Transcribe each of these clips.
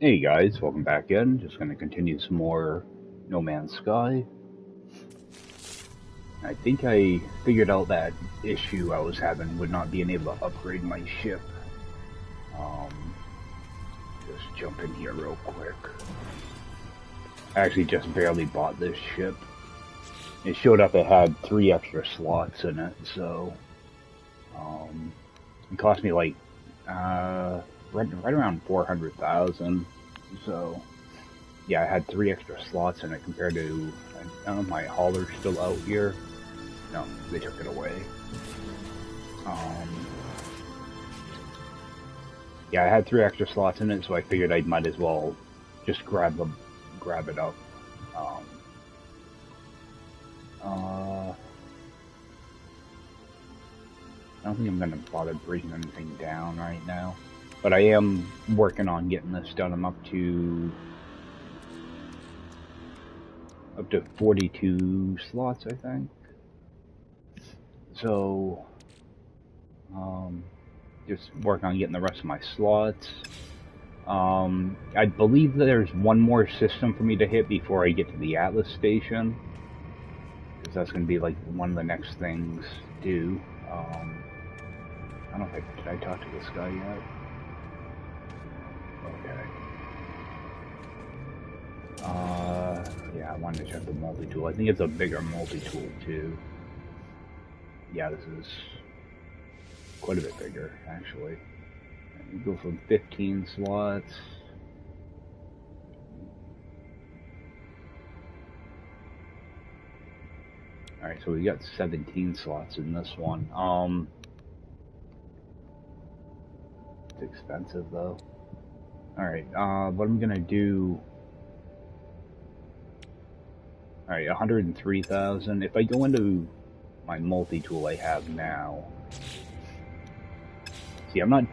Hey guys, welcome back in. Just going to continue some more No Man's Sky. I think I figured out that issue I was having with not being able to upgrade my ship. Just jump in here real quick. I actually just barely bought this ship. It showed up it had 3 extra slots in it, so it cost me like right around 400,000. So yeah, I had 3 extra slots in it compared to, I don't know if my hauler's still out here. No, they took it away. Yeah, I had 3 extra slots in it, so I figured I might as well just grab it up. I don't think I'm gonna bother breaking anything down right now, but I am working on getting this done. I'm up to 42 slots, I think. So, just work on getting the rest of my slots. I believe that there's one more system for me to hit before I get to the Atlas station, because that's going to be like one of the next things to do. I don't know if did I talk to this guy yet? Okay. Yeah, I wanted to check the multi-tool. I think it's a bigger multi-tool too. Yeah, this is quite a bit bigger, actually. You go from 15 slots. Alright, so we got 17 slots in this one. It's expensive though. Alright, what I'm gonna do... Alright, 103,000. If I go into my multi-tool I have now... See, I'm not...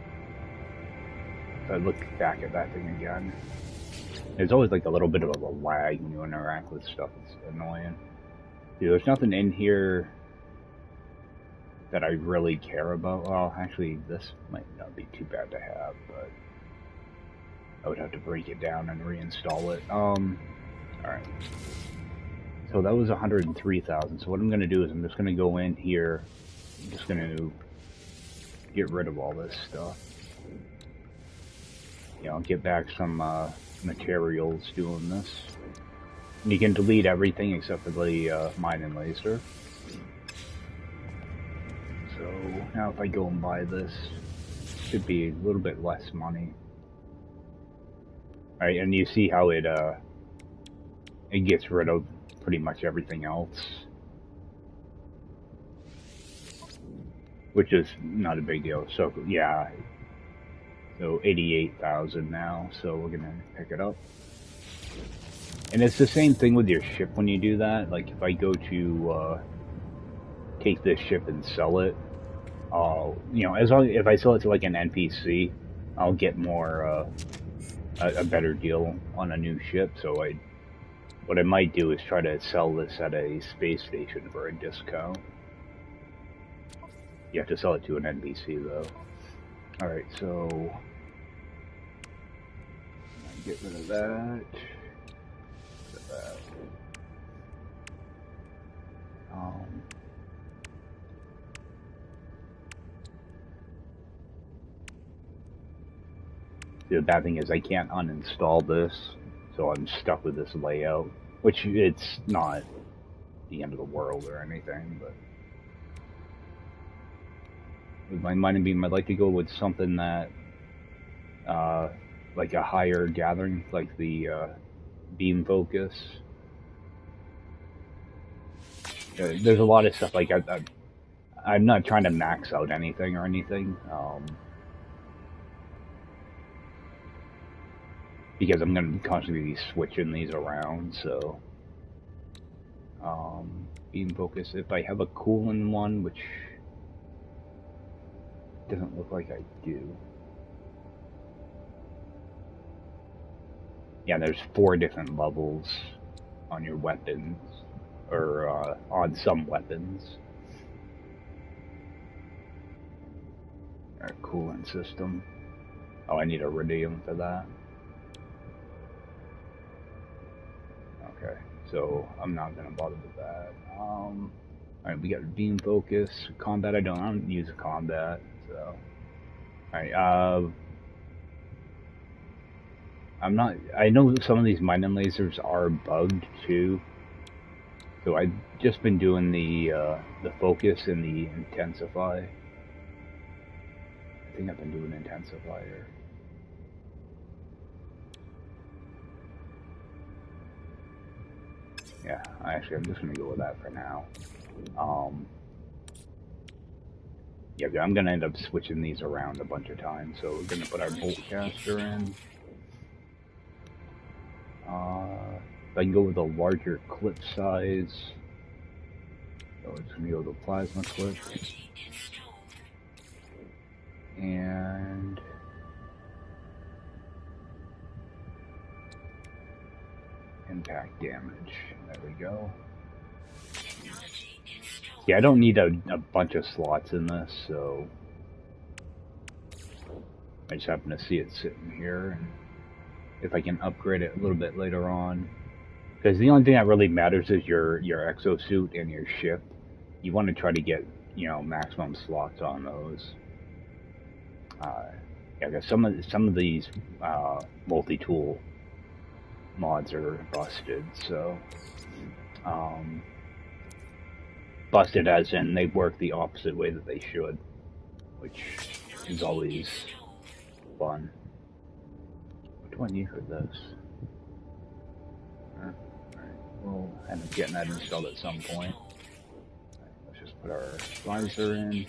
If I look back at that thing again, there's always like a little bit of a lag when you interact with stuff. It's annoying. Dude, there's nothing in here that I really care about. Well, actually, this might not be too bad to have, but I would have to break it down and reinstall it. Alright. So that was 103,000. So what I'm going to do is I'm just going to go in here. I'm just going to get rid of all this stuff. You know, get back some materials doing this. And you can delete everything except for the mine and laser. So now if I go and buy this, it should be a little bit less money. Alright, and you see how it gets rid of pretty much everything else, which is not a big deal. So yeah, so 88,000 now, so we're gonna pick it up. And it's the same thing with your ship when you do that. Like if I go to take this ship and sell it, you know, if I sell it to like an NPC, I'll get more a better deal on a new ship. So what I might do is try to sell this at a space station for a discount. You have to sell it to an NPC though. Alright, so get rid of that. Get rid of that. The bad thing is I can't uninstall this, so I'm stuck with this layout, which it's not the end of the world or anything, but with my mining beam, I'd like to go with something that, like a higher gathering, like the beam focus. There's a lot of stuff, like I'm not trying to max out anything or anything, because I'm going to constantly be switching these around, so beam focus, if I have a cooling one, which doesn't look like I do. Yeah, there's 4 different levels on your weapons, or on some weapons. Our coolant system. Oh, I need iridium for that. so I'm not gonna bother with that. Alright, we got beam focus, combat. I don't use combat, so. Alright, I know some of these mining lasers are bugged too. So I've just been doing the focus and the intensify. I think I've been doing intensifier. Yeah, actually I'm just gonna go with that for now. Yeah, I'm gonna end up switching these around a bunch of times. So we're gonna put our bolt caster in. If I can go with a larger clip size. So it's gonna go with the plasma clip. And impact damage. There we go. Yeah, I don't need a bunch of slots in this, so I just happen to see it sitting here, and if I can upgrade it a little bit later on, because the only thing that really matters is your exosuit and your ship. You want to try to get, you know, maximum slots on those. Yeah, because some of these multi-tool mods are busted, so busted as in they work the opposite way that they should, which is always fun. What do I need for this? Alright, we'll end up getting that installed at some point. Right, let's just put our visor in.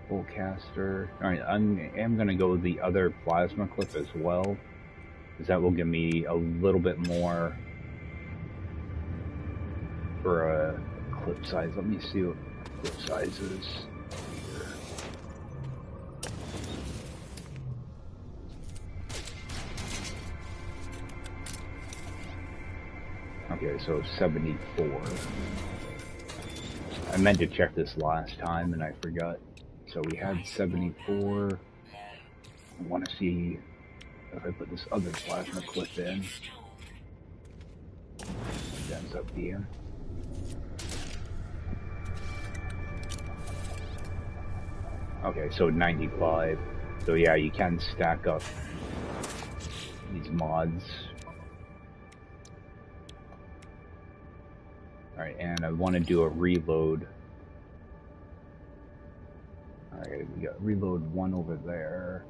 Full caster. Alright, I am going to go with the other plasma clip as well, because that will give me a little bit more for a clip size. Let me see what clip size is. Okay, so 74. I meant to check this last time and I forgot. So we had 74. I want to see if I put this other plasma clip in. What ends up being. Okay, so 95. So yeah, you can stack up these mods. Alright, and I want to do a reload. Alright, we got reload 1 over there.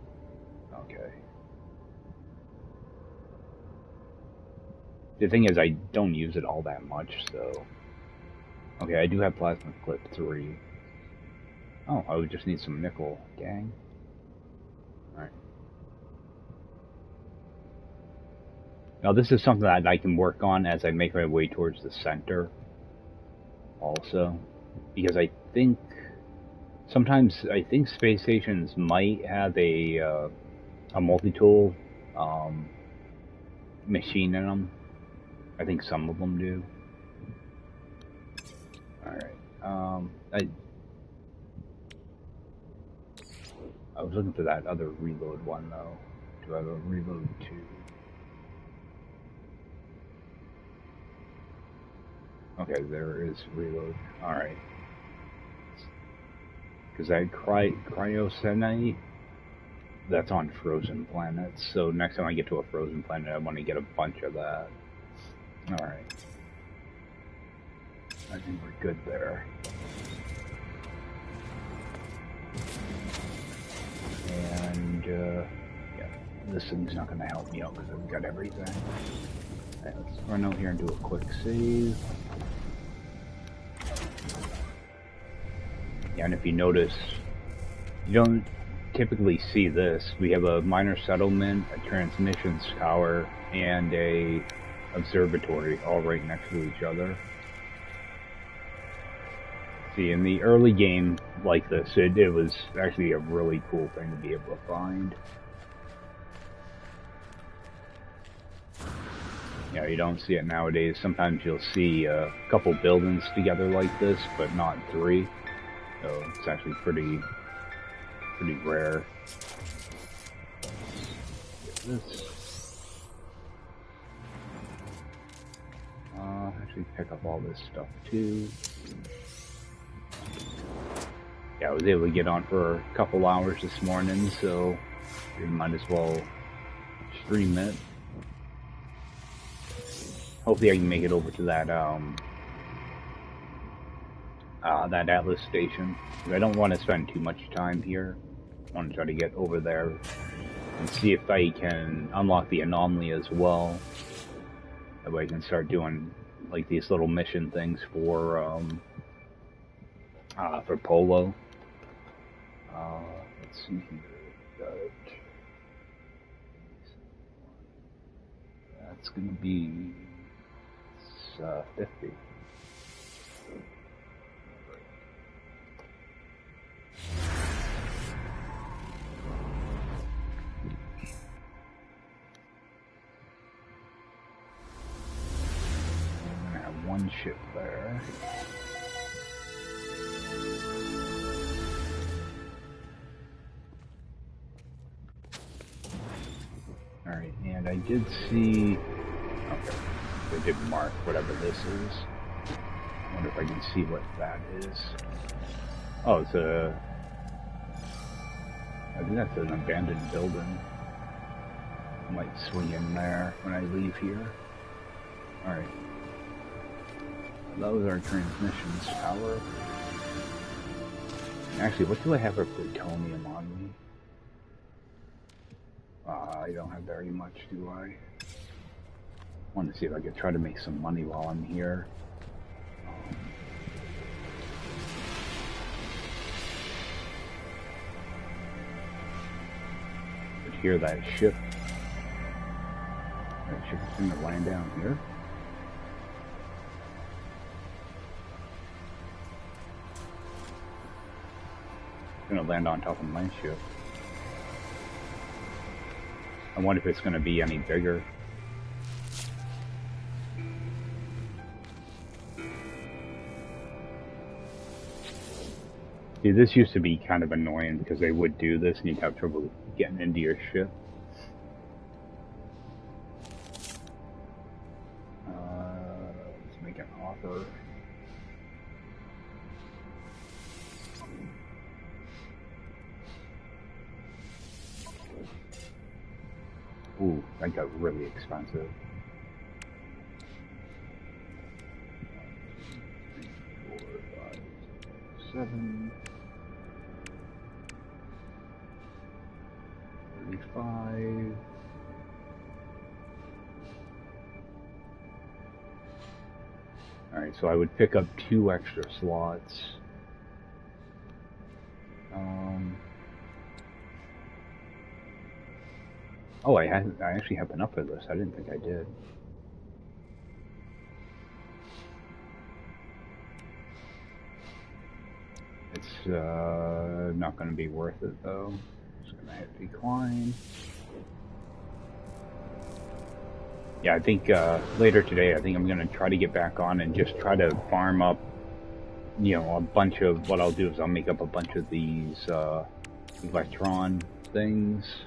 Okay. The thing is, I don't use it all that much, so... Okay, I do have plasma clip 3. Oh, I would just need some nickel. Dang. Alright. Now this is something that I can work on as I make my way towards the center. Also. Because I think... Sometimes, I think space stations might have a multi-tool machine in them. I think some of them do. Alright, I was looking for that other reload one though. Do I have a reload 2? Okay, there is reload. Alright. Because that cryosenite, that's on frozen planets. So next time I get to a frozen planet, I want to get a bunch of that. Alright. I think we're good there. And, yeah, this thing's not going to help me out because I've got everything. Alright, let's run out here and do a quick save. Yeah, and if you notice, you don't typically see this. We have a minor settlement, a transmissions tower, and a observatory all right next to each other. See, in the early game like this, it was actually a really cool thing to be able to find. Yeah, you don't see it nowadays. Sometimes you'll see a couple buildings together like this, but not 3. So it's actually pretty rare. Get this. actually pick up all this stuff too. Yeah, I was able to get on for a couple hours this morning, so we might as well stream it. Hopefully I can make it over to that that Atlas station. I don't want to spend too much time here. I want to try to get over there and see if I can unlock the anomaly as well. That way I can start doing like these little mission things for Polo. Let's see here. Got it. That's gonna be 50. I have one ship there. Alright, and I did see... Okay, they did mark whatever this is. I wonder if I can see what that is. Oh, it's a... I think that's an abandoned building. I might swing in there when I leave here. Alright. Those are transmissions power. Actually, what do I have for plutonium on me? I don't have very much, do I? Want to see if I could try to make some money while I'm here. Could hear that ship. That ship's gonna land down here. It's gonna land on top of my ship. I wonder if it's going to be any bigger. See, this used to be kind of annoying because they would do this and you'd have trouble getting into your ship. Let's make an offer. Ooh, that got really expensive. 1, 2, 3, 4, 5, 6, 7, 35. Alright, so I would pick up 2 extra slots. Oh, I actually have enough for this. I didn't think I did. It's not going to be worth it though. Just going to hit decline. Yeah, I think later today, I think I'm going to try to get back on and just try to farm up, you know, a bunch of, what I'll do is I'll make up a bunch of these electron things.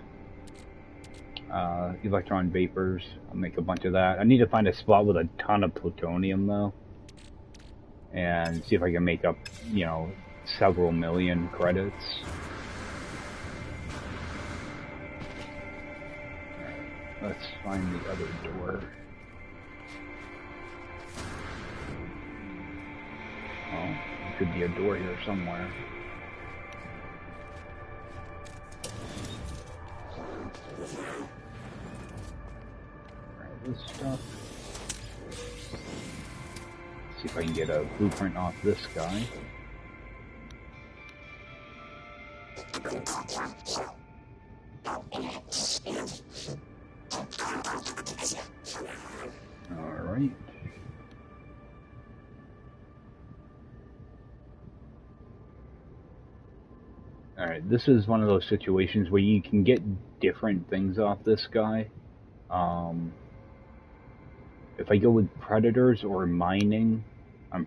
Electron vapors. I'll make a bunch of that. I need to find a spot with a ton of plutonium though, and see if I can make up, you know, several million credits. Alright, let's find the other door. Oh, there could be a door here somewhere. This stuff. Let's see if I can get a blueprint off this guy. Alright. Alright, this is one of those situations where you can get different things off this guy. If I go with predators or mining, I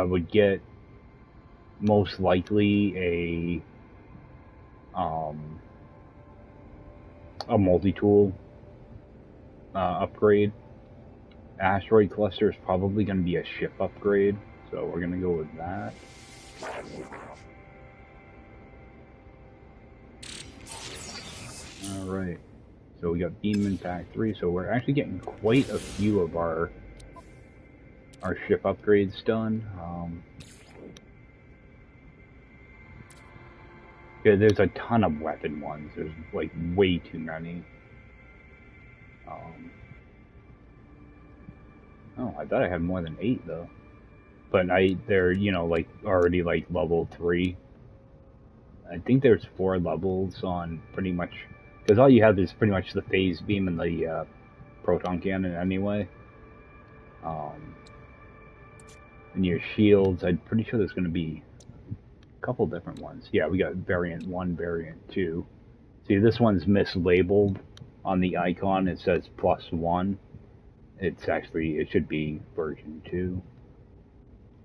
would get most likely a multi-tool upgrade. asteroid cluster is probably going to be a ship upgrade, so we're going to go with that. Alright, so we got beam impact 3, so we're actually getting quite a few of our ship upgrades done. Yeah, there's a ton of weapon ones. There's like way too many. Oh, I thought I had more than 8 though. But they're, you know, like already like level 3. I think there's 4 levels on pretty much, because all you have is pretty much the phase beam and the proton cannon anyway. And your shields, I'm pretty sure there's going to be a couple different ones. Yeah, we got variant 1, variant 2. See, this one's mislabeled on the icon. It says +1. It's actually, it should be version 2.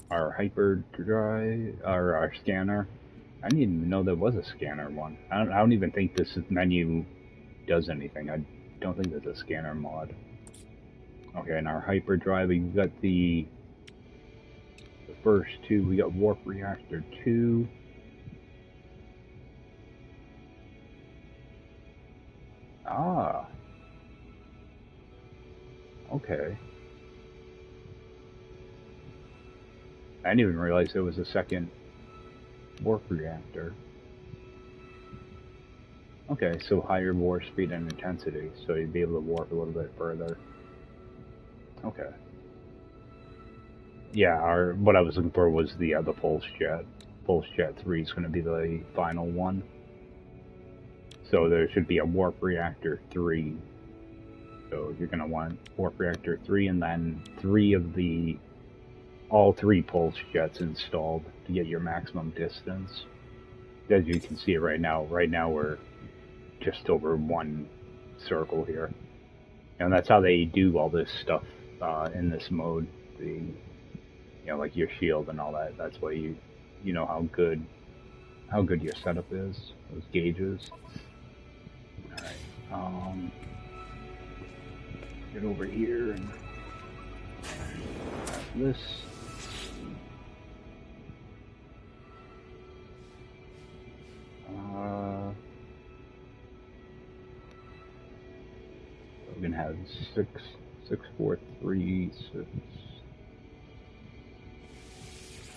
Our hyperdrive, or our scanner. I didn't even know there was a scanner one. I don't even think this menu does anything. I don't think there's a scanner mod. Okay, and our hyperdrive, we got the first 2. We got warp reactor 2. Ah. Okay. I didn't even realize there was a second warp reactor. Okay, so higher warp speed and intensity, so you'd be able to warp a little bit further. Okay. Yeah, what I was looking for was the pulse jet. Pulse jet 3 is going to be the final one. So there should be a warp reactor 3. So you're going to want warp reactor 3 and then all 3 pulse jets installed to get your maximum distance. As you can see right now we're just over 1 circle here. And that's how they do all this stuff in this mode. You know, like your shield and all that. That's why you know how good your setup is. Those gauges. All right. Get over here and grab this. We're gonna have 6, 4, 3, 6.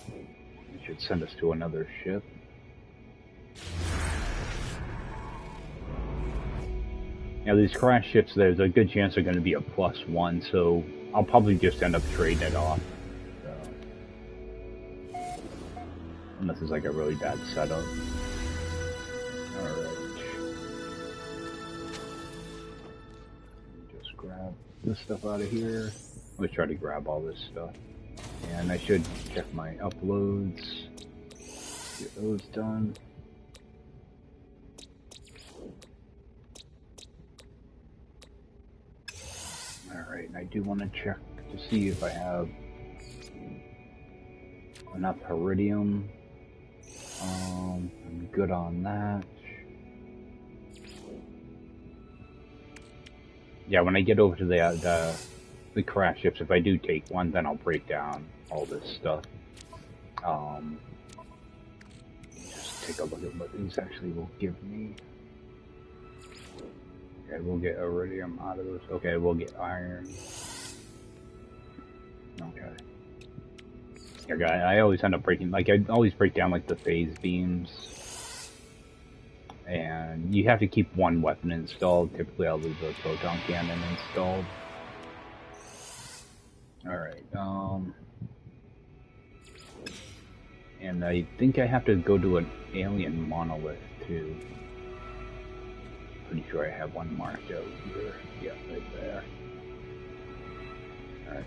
It should send us to another ship. Now these crash ships, there's a good chance they're going to be a +1, so I'll probably just end up trading it off. Unless it's like a really bad setup. Alright. Just grab this stuff out of here. I'm going to try to grab all this stuff. And I should check my uploads. Get those done. Alright, and I do want to check to see if I have enough iridium. I'm good on that. Yeah, when I get over to the crash ships, if I do take one, then I'll break down all this stuff. Just take a look at what these actually will give me. Okay, we'll get iridium out of this. Okay, we'll get iron. Okay. Okay, I always end up breaking, like, I always break down, like, the phase beams. And you have to keep one weapon installed. Typically, I'll leave the proton cannon installed. Alright, and I think I have to go to an alien monolith, too. Pretty sure I have one marked out here. Yeah, right there. Alright,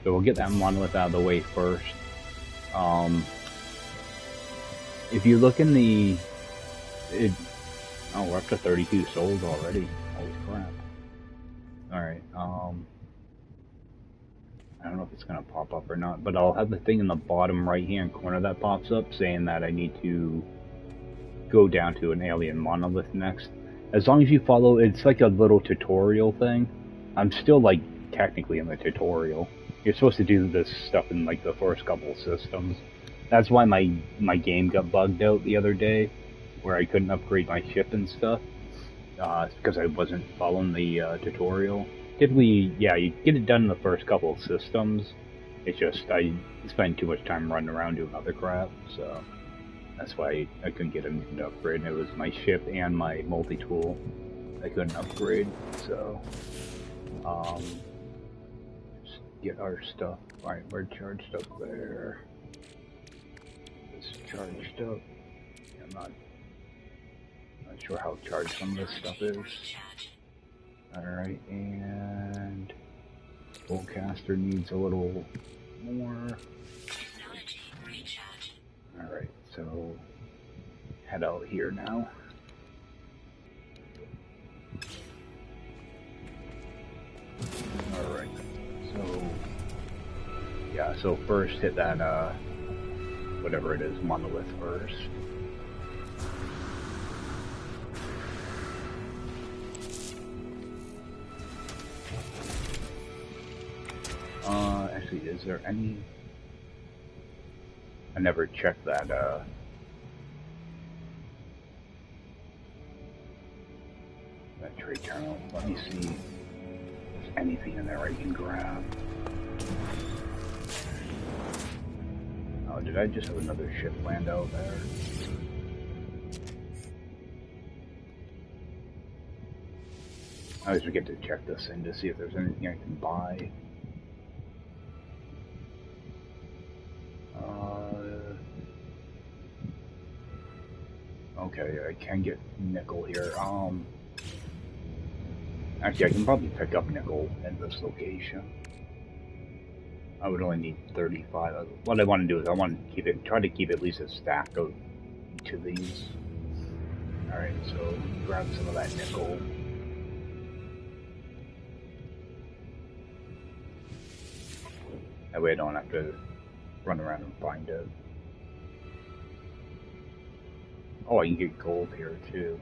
so we'll get that monolith out of the way first. If you look in the... oh, we're up to 32 souls already. Holy crap. Alright, I don't know if it's going to pop up or not, but I'll have the thing in the bottom right-hand corner that pops up saying that I need to go down to an alien monolith next. As long as you follow, it's like a little tutorial thing. I'm still, like, technically in the tutorial. You're supposed to do this stuff in like the first couple systems. That's why my game got bugged out the other day, where I couldn't upgrade my ship and stuff. It's because I wasn't following the tutorial. Typically, yeah, you get it done in the first couple of systems. It's just I spend too much time running around doing other crap, so that's why I couldn't get anything to upgrade. And it was my ship and my multi-tool I couldn't upgrade, so just get our stuff. Alright, we're charged up there. It's charged up. I'm not sure how charged some of this stuff is. Alright, and Bowcaster needs a little more. Alright, so head out here now. Alright, so yeah, so first hit that whatever it is, monolith first. Actually, is there any... I never checked that, that trade terminal. Let me see if there's anything in there I can grab. Oh, did I just have another ship land out there? I always forget to check this in to see if there's anything I can buy. Okay, I can get nickel here. Actually, I can probably pick up nickel at this location. I would only need 35. What I want to do is I want to keep it, try to keep at least a stack of each of these. Alright, so grab some of that nickel. That way I don't have to run around and find it. Oh, I can get gold here too.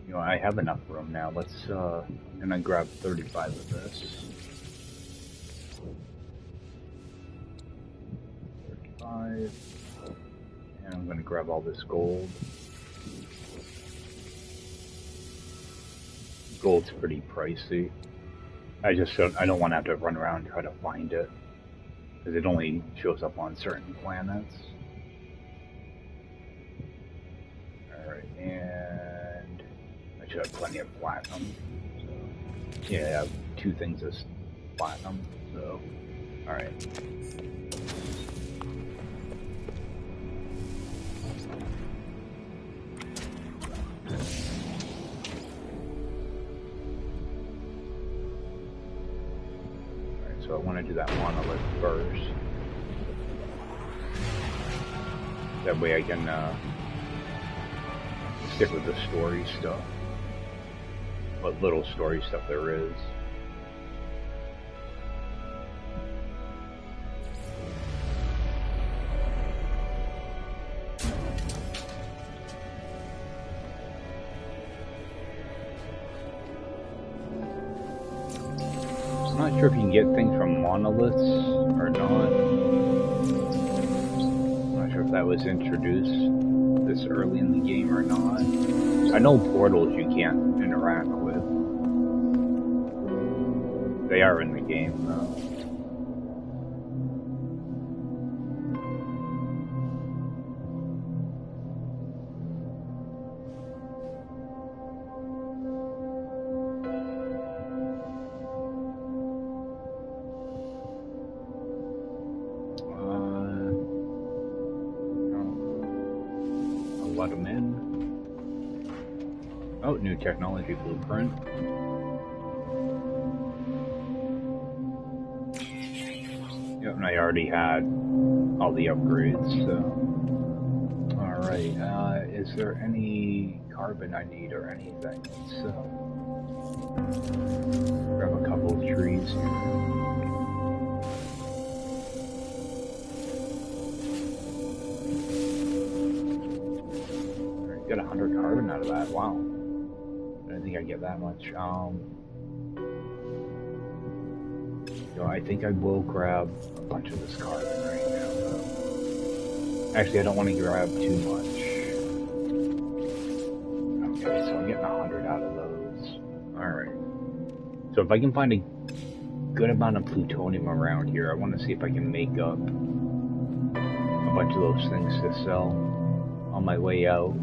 You know, I have enough room now. Let's, I'm gonna grab 35 of this. 35. And I'm gonna grab all this gold. Gold's pretty pricey. I don't want to have to run around and try to find it, because it only shows up on certain planets. Alright, and I should have plenty of platinum. So, yeah, I have 2 things of platinum, so, alright. So I want to do that monolith first. That way I can stick with the story stuff. What little story stuff there is. I'm not sure if you can get things from monoliths or not. I'm not sure if that was introduced this early in the game or not. I know portals you can't interact with. They are in the game though. Let them in. Oh, new technology blueprint. Yep, and I already had all the upgrades, so. Alright, is there any carbon I need or anything? So, grab a couple of trees here. Got 100 carbon out of that. Wow. I didn't think I'd get that much. I think I will grab a bunch of this carbon right now, though. Actually, I don't want to grab too much. Okay, so I'm getting 100 out of those. Alright. So if I can find a good amount of plutonium around here, I want to see if I can make up a bunch of those things to sell on my way out.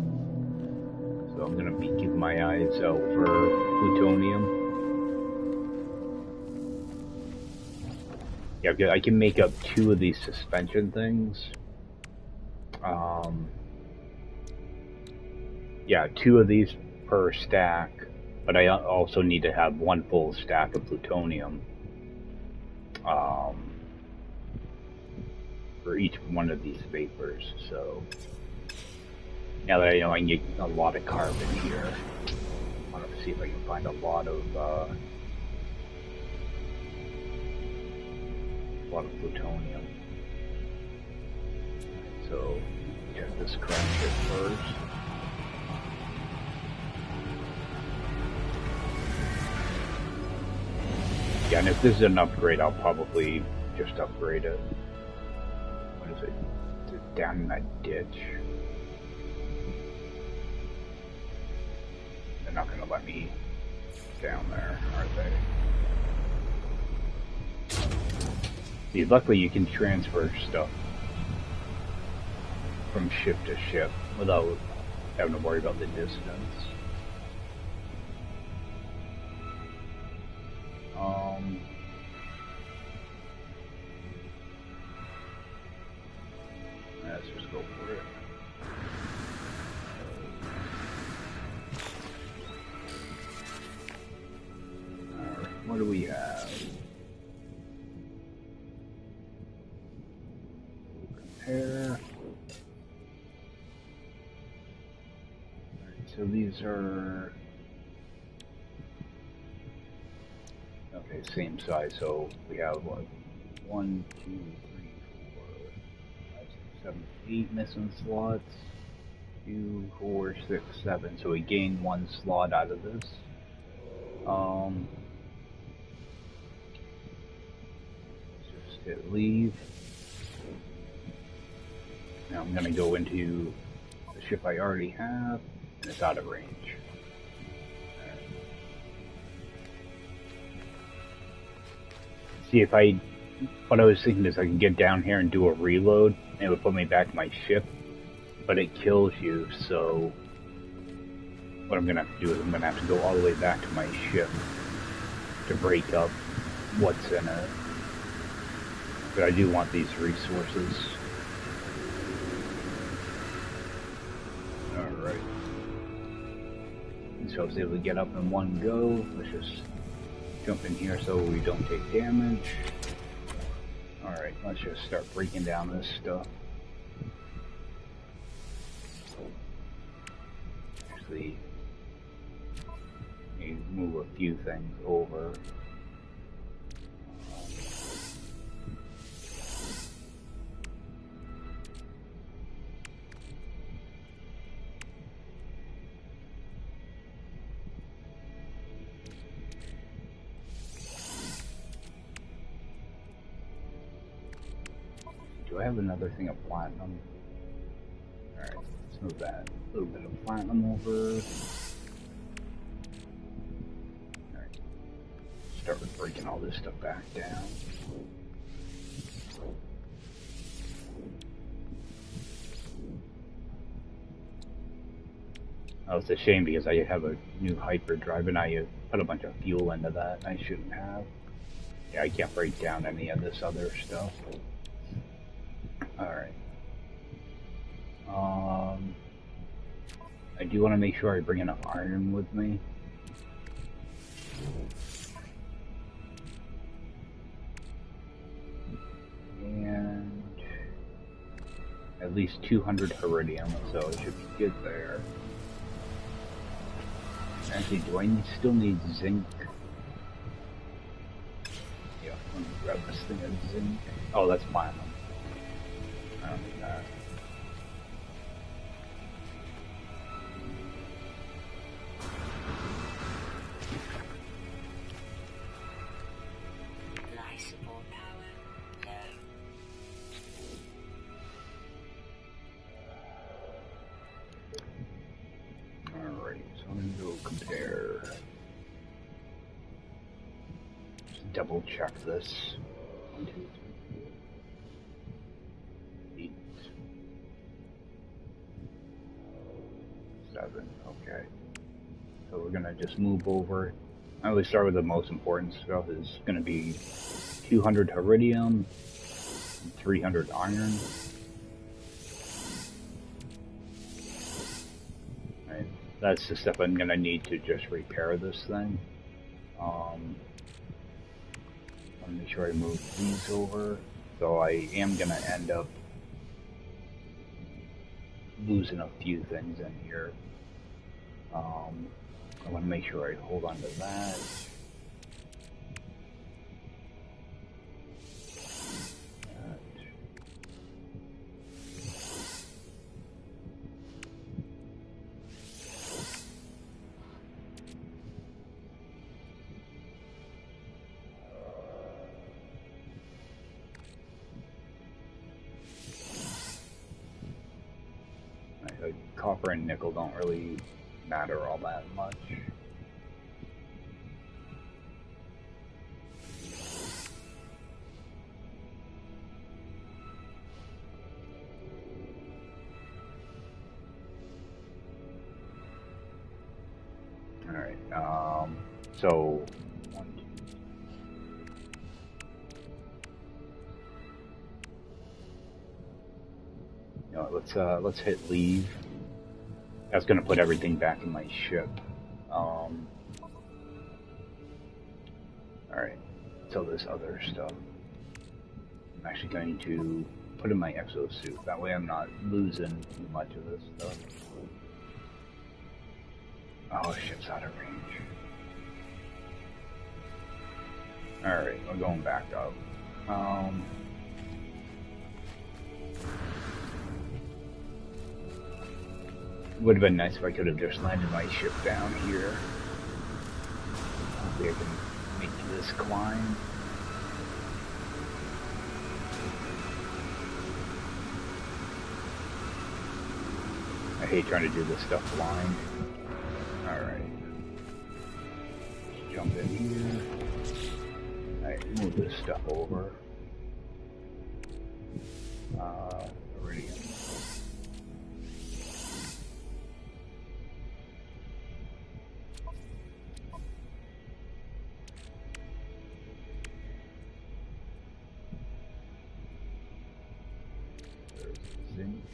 So I'm going to be keeping my eyes out for plutonium. Yeah, I can make up 2 of these suspension things. Yeah, 2 of these per stack, but I also need to have 1 full stack of plutonium for each one of these vapors. So now that I know I can get a lot of carbon here, I want to see if I can find a lot of plutonium. So check this crash ship first. Yeah, and if this is an upgrade, I'll probably just upgrade it. What is it? Is it down in that ditch? They're not going to let me down there, are they? See, luckily you can transfer stuff from ship to ship without having to worry about the distance. Let's just go for it. Alright, what do we have? Compare. Alright, so these are okay, same size, so we have what? 1, 2, 3, 4, 5, 6, 7, 8 missing slots. 2, 4, 6, 7. So we gain 1 slot out of this. Let's just hit leave. Now I'm gonna go into the ship I already have, and it's out of range. See, if what I was thinking is I can get down here and do a reload, and it would put me back to my ship, but it kills you, so what I'm gonna have to do is I'm gonna have to go all the way back to my ship to break up what's in it. But I do want these resources. Alright. And so I was able to get up in one go. Let's just jump in here so we don't take damage. Alright, let's just start breaking down this stuff. Actually, move a few things over. Do I have another thing of platinum? Alright, let's move that. A little bit of platinum over. Alright. Start with breaking all this stuff back down. Oh, it's a shame because I have a new hyperdrive and I put a bunch of fuel into that and I shouldn't have. Yeah, I can't break down any of this other stuff. Alright. I do want to make sure I bring enough iron with me. And at least 200 iridium, so it should be good there. Actually, do I still need zinc? Yeah, let me grab this thing of zinc. Oh, that's platinum. I don't need that. double check this. 1, 2, 3, 8, 7. Okay. So we're gonna just move over. I always start with the most important stuff. Is gonna be 200 iridium, and 300 iron. Right. That's the stuff I'm gonna need to just repair this thing. Let me make sure I move these over. So I am gonna end up losing a few things in here. I want to make sure I hold on to that. Copper and nickel don't really matter all that much. Alright, so 1, 2. You know, let's hit leave. That's gonna put everything back in my ship. Alright, so this other stuff I'm actually going to put in my exosuit. That way I'm not losing too much of this stuff. Oh, ship's out of range. Alright, we're going back up. Would have been nice if I could have just landed my ship down here. Hopefully I can make this climb. I hate trying to do this stuff blind. Alright. Let's jump in here. Alright, move this stuff over. Iridium. There's zinc.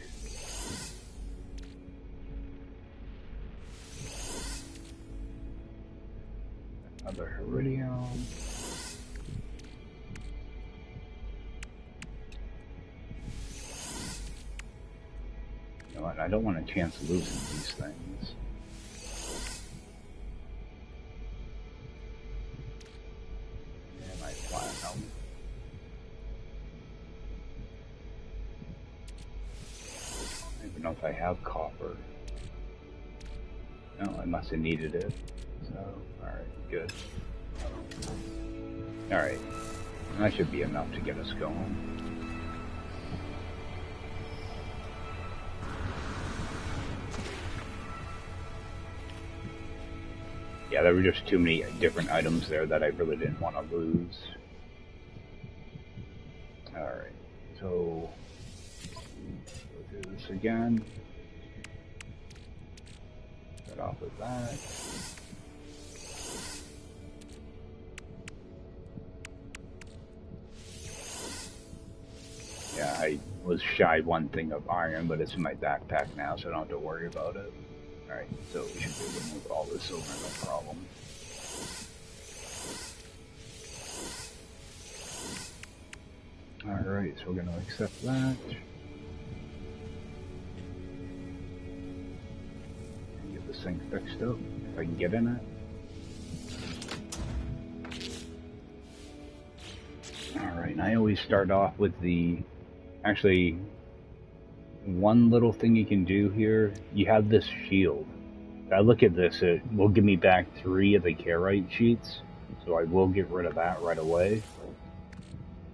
Another iridium. You know what? I don't want a chance of losing these things. And my platinum. I don't even know if I have copper. No, I must have needed it. So, alright, good. Alright, that should be enough to get us going. Yeah, there were just too many different items there that I really didn't want to lose. Alright, so we'll do this again. Start off with that. Yeah, I was shy one thing of iron, but it's in my backpack now, so I don't have to worry about it. Alright, so we should be able to move all this over, no problem. Alright, so we're going to accept that. And get this thing fixed up, if I can get in it. Alright, and I always start off with the... Actually, one little thing you can do here, you have this shield. If I look at this, it will give me back 3 of the carite sheets, so I will get rid of that right away.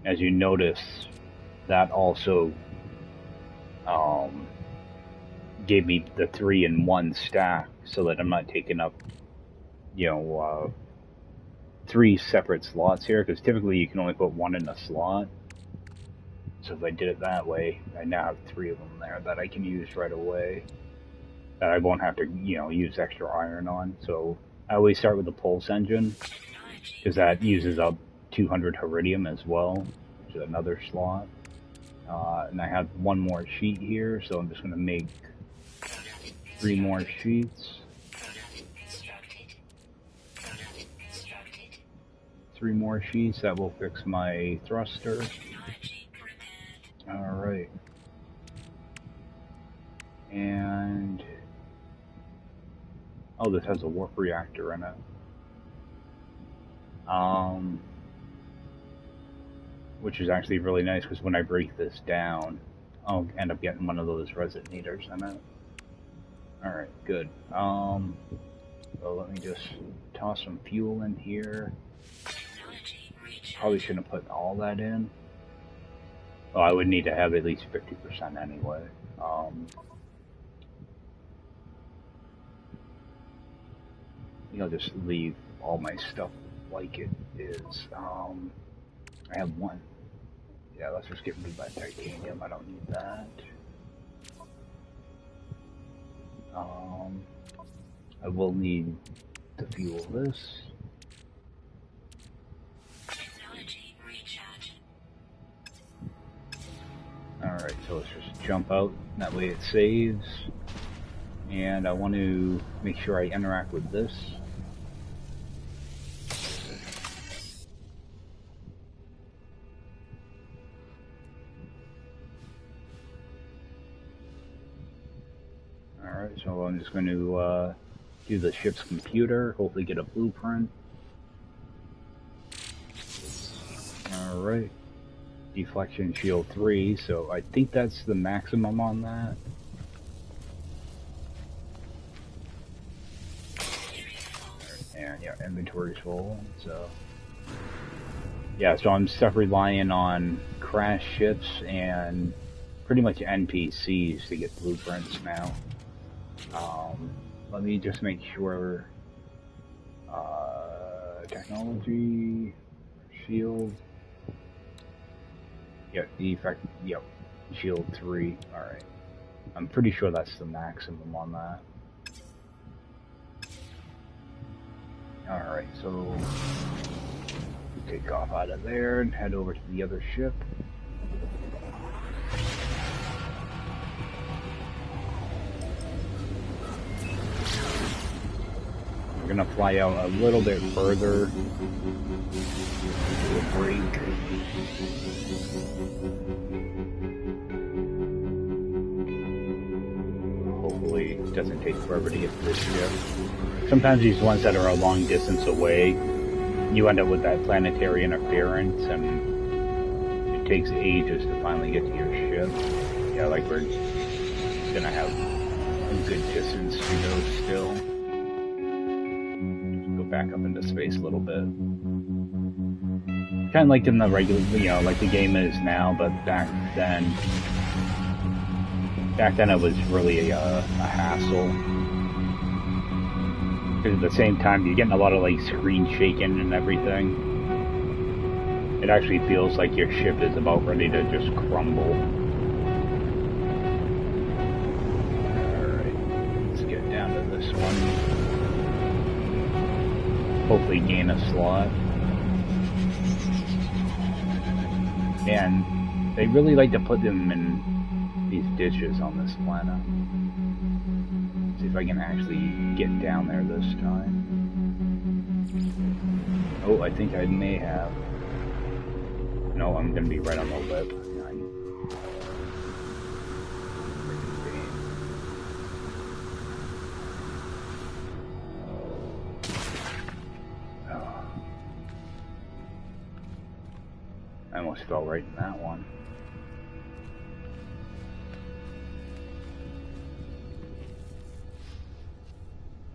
As you notice, that also gave me the 3-in-1 stack, so that I'm not taking up, you know, 3 separate slots here, because typically you can only put 1 in a slot. So if I did it that way, I now have 3 of them there that I can use right away. That I won't have to, you know, use extra iron on. So I always start with the pulse engine, because that uses up 200 iridium as well, which is another slot. And I have 1 more sheet here, so I'm just going to make 3 more sheets. 3 more sheets, that will fix my thruster. Alright. And... oh, this has a warp reactor in it. Which is actually really nice, because when I break this down, I'll end up getting one of those resonators in it. Alright, good. So let me just toss some fuel in here. Probably shouldn't have put all that in. Well, I would need to have at least 50% anyway. I think I'll just leave all my stuff like it is. I have 1. Yeah, let's just get rid of that titanium. I don't need that. I will need to fuel this. Alright, so let's just jump out. That way it saves. And I want to make sure I interact with this. Alright, so I'm just going to do the ship's computer, hopefully get a blueprint. Alright. Deflection shield 3, so I think that's the maximum on that. And yeah, inventory's full, so... yeah, so I'm stuck relying on crash ships and pretty much NPCs to get blueprints now. Let me just make sure... technology... shield... yep, defect... yep, shield 3, alright. I'm pretty sure that's the maximum on that. Alright, so... we take off out of there and head over to the other ship. We're gonna fly out a little bit further. Do a break. Hopefully it doesn't take forever to get to this ship. Sometimes these ones that are a long distance away, you end up with that planetary interference and it takes ages to finally get to your ship. Yeah, like we're gonna have a good distance to go still. Back up into space a little bit. Kind of like in the regular, you know, like the game is now, but back then it was really a hassle. Because at the same time, you're getting a lot of like screen shaking and everything. It actually feels like your ship is about ready to just crumble. Alright, let's get down to this one. Hopefully gain a slot. And they really like to put them in these ditches on this planet. See if I can actually get down there this time. Oh, I think I may have. No, I'm gonna be right on the lip. I almost fell right in that one.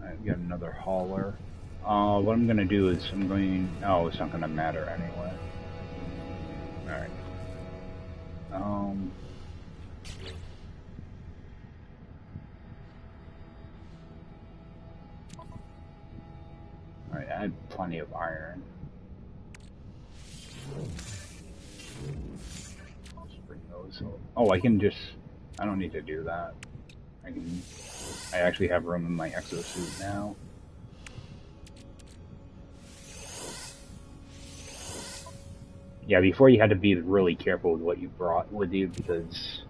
I've got another hauler. What I'm gonna do is I'm going... oh, it's not gonna matter anyway. Alright. Alright, I had plenty of iron. Let's bring those. Oh, I can just. I don't need to do that. I actually have room in my exosuit now. Yeah, before you had to be really careful with what you brought with you because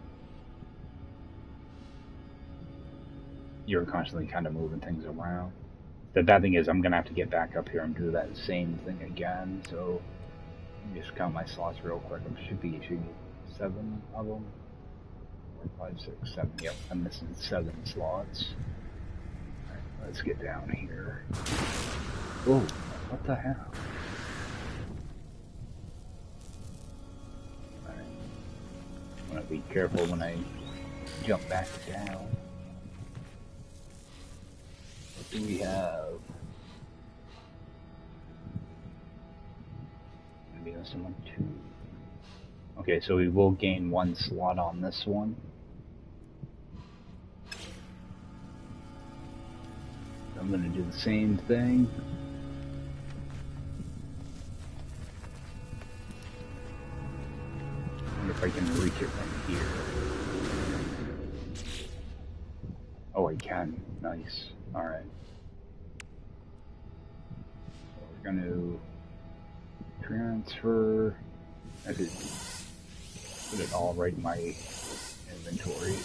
you're constantly kind of moving things around. The bad thing is I'm going to have to get back up here and do that same thing again, so let me just count my slots real quick. I should be 7 of them. 4, 5, 6, 7. Yep, I'm missing 7 slots. Alright, let's get down here. Oh, what the hell? Alright. I want to be careful when I jump back down. What do we have? Maybe there's someone 2. Okay, so we will gain 1 slot on this one. I'm going to do the same thing. I wonder if I can reach it from here. Oh, I can. Nice. Alright. So we're going to transfer. I did put it all right in my inventory.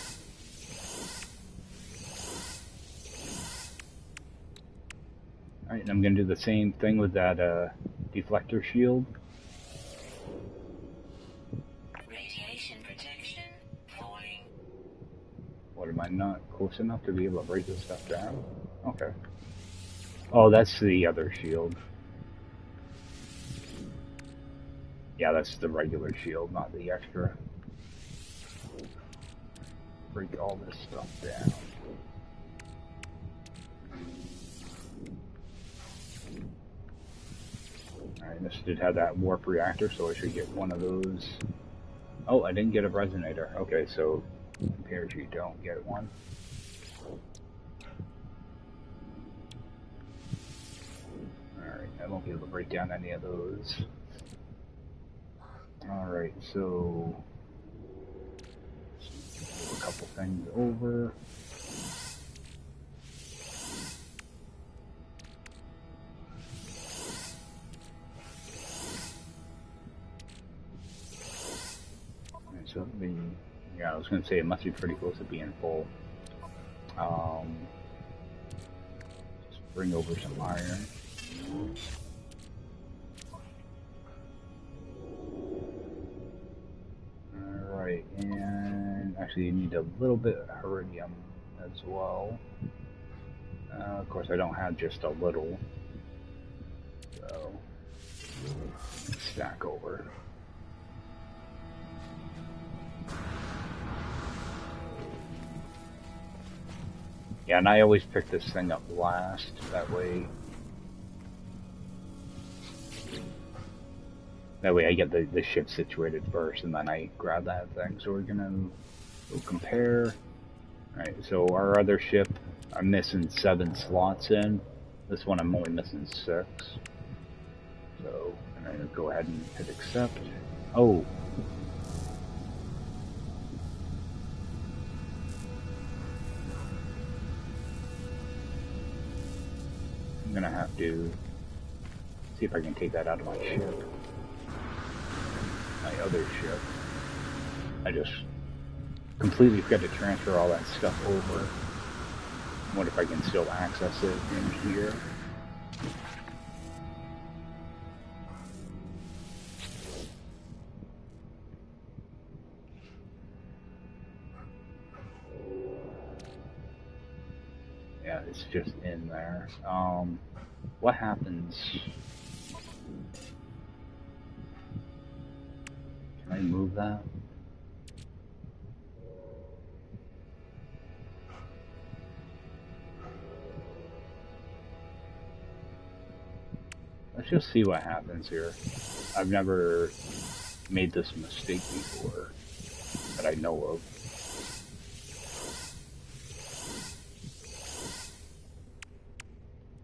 Alright, and I'm going to do the same thing with that deflector shield. Radiation protection falling. What, am I not close enough to be able to break this stuff down? Okay. Oh, that's the other shield. Yeah, that's the regular shield, not the extra. Break all this stuff down. Alright, this did have that warp reactor, so I should get one of those. Oh, I didn't get a resonator. Okay, so parachute don't get one. Alright, I won't be able to break down any of those. Alright, so let's move a couple things over. So yeah, I was going to say it must be pretty close to being full. Just bring over some iron. Alright, and actually you need a little bit of iridium as well. Of course I don't have just a little, so stack over. Yeah, and I always pick this thing up last, that way I get the ship situated first, and then I grab that thing. So we're gonna go compare. Alright, so our other ship, I'm missing 7 slots in. This one I'm only missing 6. So I'm gonna go ahead and hit accept. Oh! I'm gonna have to see if I can take that out of my ship. My other ship. I just completely forgot to transfer all that stuff over. I wonder if I can still access it in here. Yeah, it's just in there. What happens? Can I move that? Let's just see what happens here. I've never made this mistake before that I know of.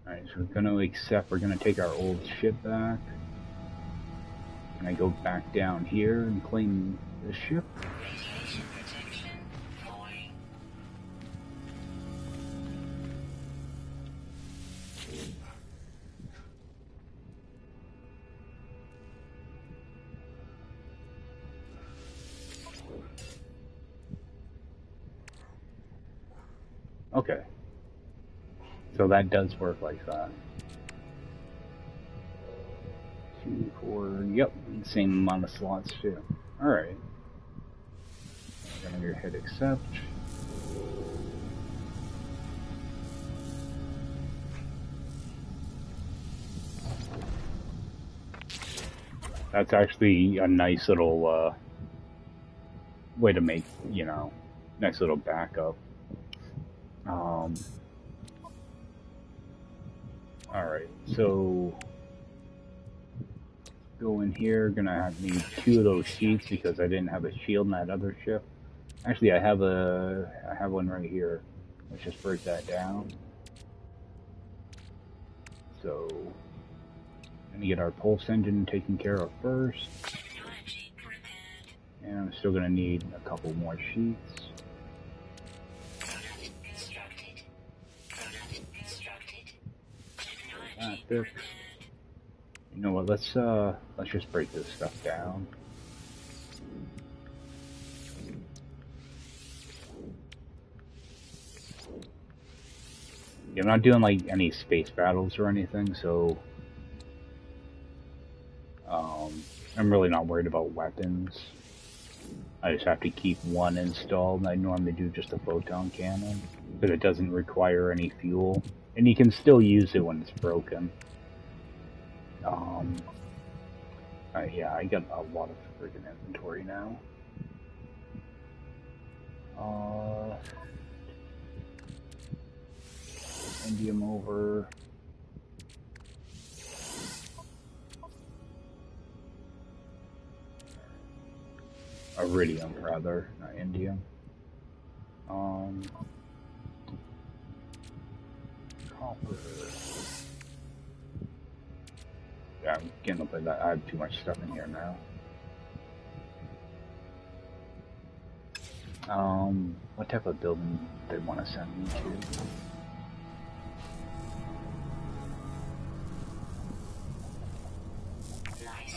Alright, so we're gonna accept, we're gonna take our old ship back. Can I go back down here and claim the ship? Radiation protection falling. Okay. So that does work like that. 2, 4, yep, same amount of slots too. Alright. I'm gonna hit accept. That's actually a nice little way to make, you know, nice little backup. Alright, so go in here, gonna need 2 of those sheets because I didn't have a shield in that other ship. Actually, I have one right here. Let's just break that down. So, gonna get our pulse engine taken care of first. And I'm still gonna need a couple more sheets. That fixed. You know what? Let's just break this stuff down. Yeah, I'm not doing like any space battles or anything, so I'm really not worried about weapons. I just have to keep one installed. I normally do just a photon cannon because it doesn't require any fuel, and you can still use it when it's broken. Yeah, I got a lot of freaking inventory now. Indium over. Iridium, rather, not indium. Copper. Yeah, I'm getting up like that. I have too much stuff in here now. What type of building they want to send me to?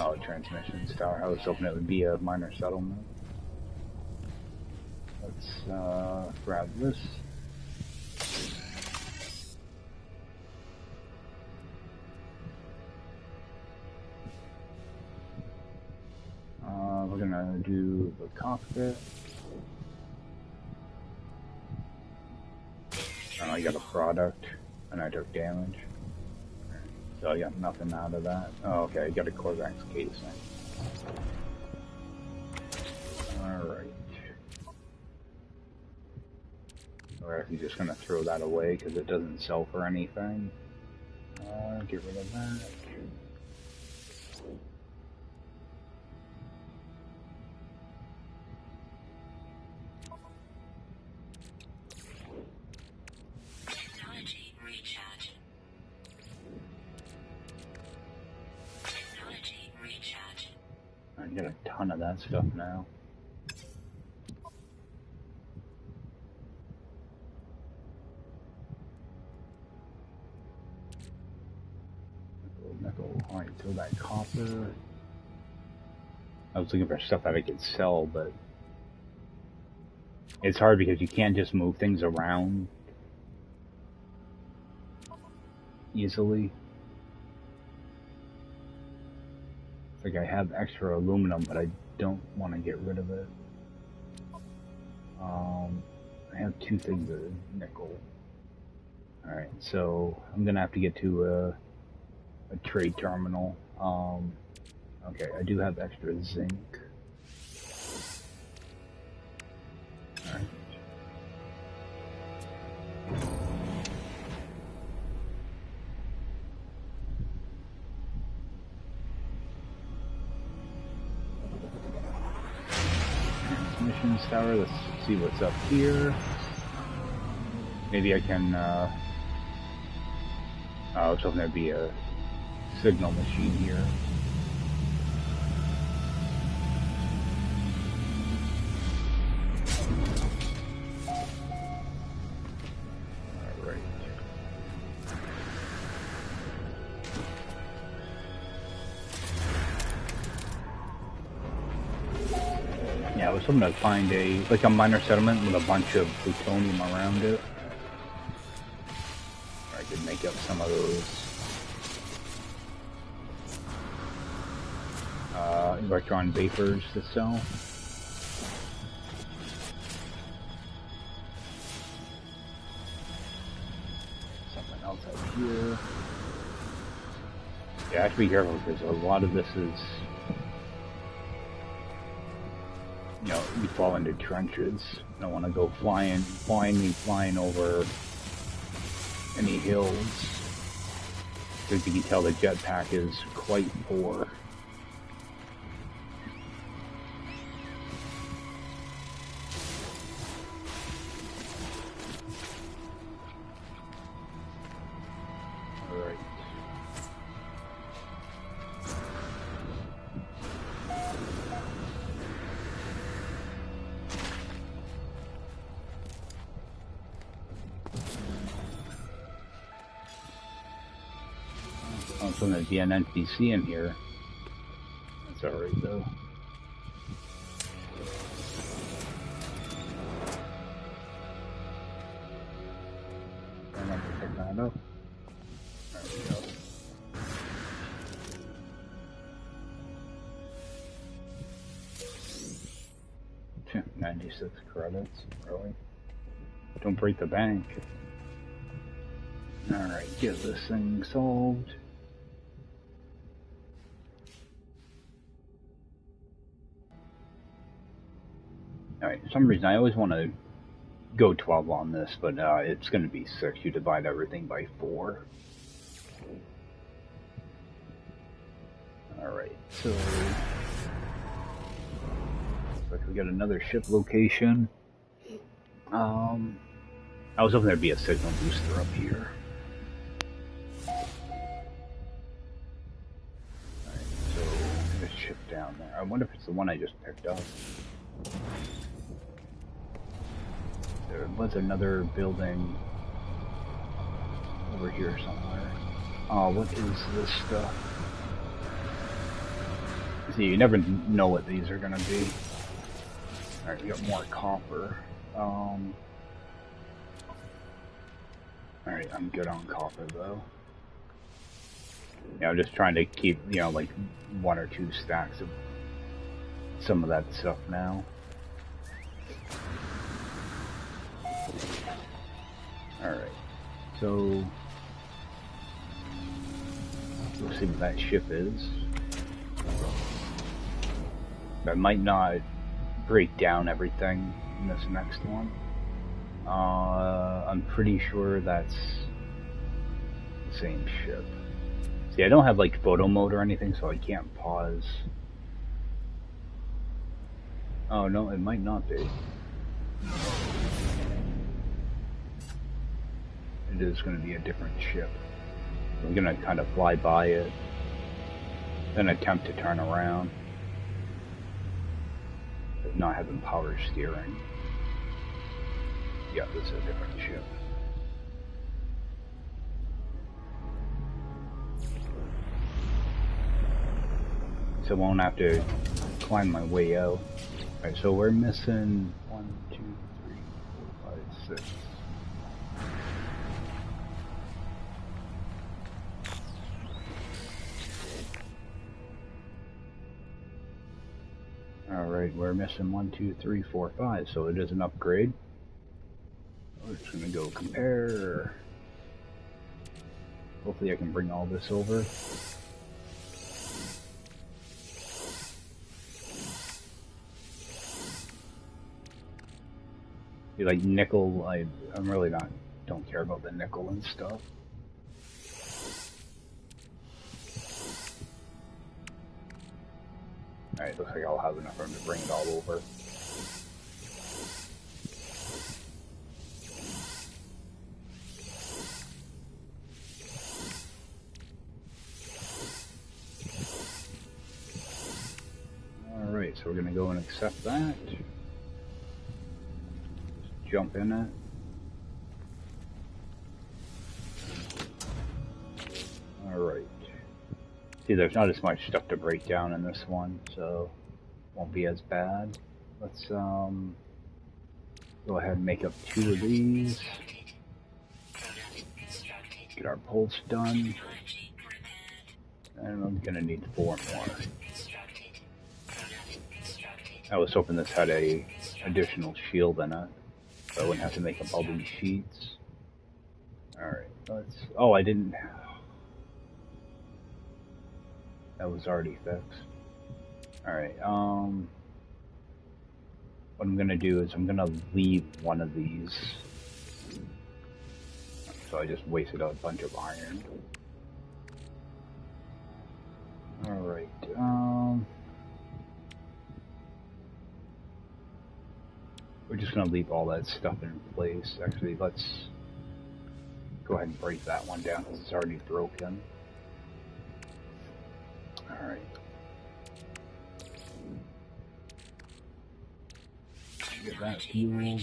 Oh, transmissions tower. I was hoping it would be a minor settlement. Let's grab this. We're gonna do the cockpit. I got a product, and I took damage. So I got nothing out of that. Oh, okay, I got a Corvax casing. Alright. We're actually just gonna throw that away because it doesn't sell for anything. Get rid of that. Technology recharge. Technology recharge. I got a ton of that stuff now. Nickel. Alright, throw that copper. I was looking for stuff that I could sell, but it's hard because you can't just move things around easily. It's like I have extra aluminum, but I don't want to get rid of it. I have 2 things of nickel. Alright, so I'm gonna have to get to a trade terminal. Okay, I do have extra zinc. Alright. Transmissions tower, let's see what's up here. Maybe I can, I was hoping there'd be a signal machine here. was hoping to find like a minor settlement with a bunch of plutonium around it. Or I could make up some of those. Electron vapors to sell. Something else out here. Yeah, I have to be careful because a lot of this is, you know, you fall into trenches. I don't want to go flying over any hills. As you can tell, the jetpack is quite poor. Also, there'd be an NPC in here. That's alright though. I'm going to pick that up. There we go. 96 credits, really? Don't break the bank. Alright, get this thing solved. Alright, for some reason I always want to go 12 on this, but it's going to be 6. You divide everything by 4. Alright, so looks like we got another ship location. I was hoping there'd be a signal booster up here. Alright, so there's a ship down there. I wonder if it's the one I just picked up. There was another building over here somewhere. Oh, what is this stuff? See, you never know what these are gonna be. Alright, we got more copper. Alright, I'm good on copper though. Yeah, I'm just trying to keep, you know, like 1 or 2 stacks of some of that stuff now. Alright, so we'll see what that ship is. I might not break down everything in this next one. I'm pretty sure that's the same ship. See, I don't have like photo mode or anything, so I can't pause. Oh no, it might not be. It is going to be a different ship. We're going to kind of fly by it, then attempt to turn around. But not having power steering. Yeah, this is a different ship. So I won't have to climb my way out. Alright, so we're missing 1, 2, 3, 4, 5, 6. Alright, we're missing 1, 2, 3, 4, 5, so it is an upgrade. We're just gonna go compare. Hopefully I can bring all this over. See, like nickel, I'm really don't care about the nickel and stuff. Alright, looks like I'll have enough room to bring it all over. Alright, so we're going to go and accept that. Just jump in it. Alright. See, there's not as much stuff to break down in this one, so won't be as bad. let's go ahead and make up 2 of these. Get our pulse done. And I'm gonna need 4 more. I was hoping this had a additional shield in it, so I wouldn't have to make up all these sheets. Alright, let's... Oh, I didn't... That was already fixed. Alright, what I'm gonna do is I'm gonna leave one of these. So I just wasted a bunch of iron. Alright, we're just gonna leave all that stuff in place. Actually, let's go ahead and break that one down because it's already broken. Alright. Get that fueled.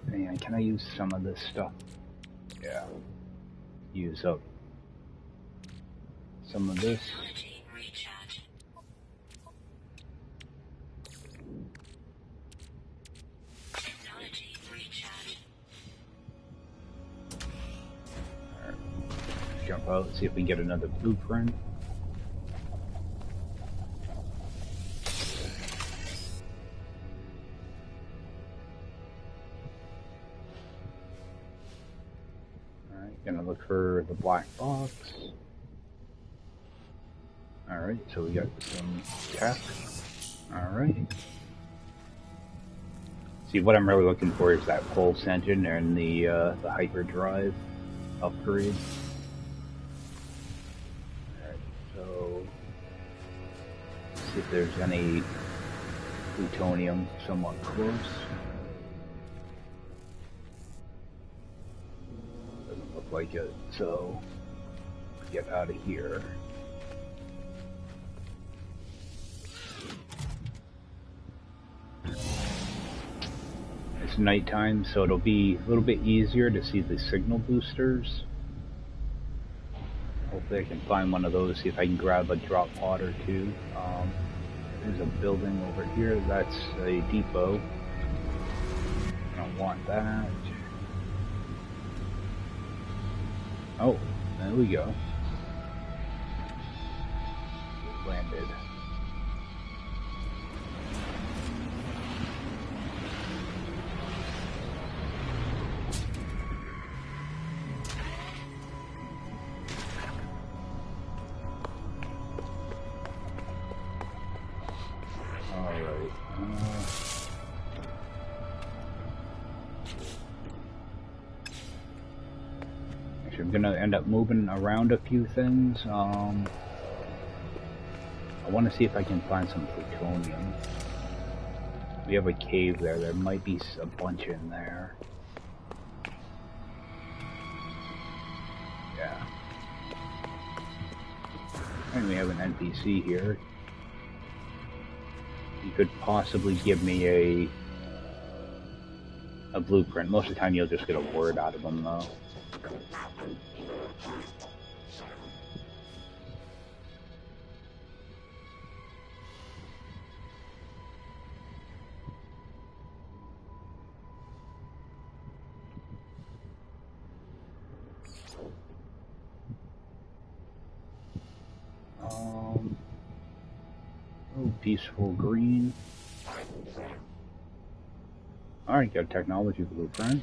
Man, can I use some of this stuff? Yeah. Use up some of this. Alright. Jump out, see if we can get another blueprint. Gonna look for the black box. Alright, so we got some tech. Alright. See, what I'm really looking for is that pulse engine and the hyperdrive upgrade. Alright, so see if there's any plutonium somewhat close. Like it, so get out of here. It's nighttime, so it'll be a little bit easier to see the signal boosters. Hopefully I can find one of those, see if I can grab a drop pod or 2. There's a building over here, that's a depot. I don't want that. Oh, there we go. Landed. Alright. I'm gonna end up moving around a few things. I want to see if I can find some plutonium. We have a cave there. There might be a bunch in there. Yeah. And we have an NPC here. He could possibly give me a blueprint. Most of the time you'll just get a word out of him though. Oh, peaceful green. Alright, got a technology blueprint.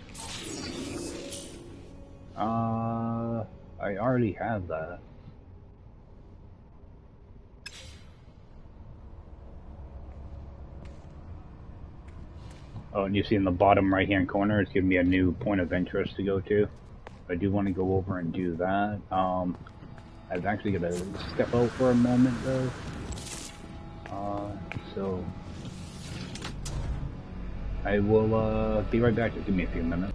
I already have that. Oh, and you see in the bottom right hand corner, it's giving me a new point of interest to go to. I do want to go over and do that. I'm actually going to step out for a moment though. So I will be right back. Just give me a few minutes.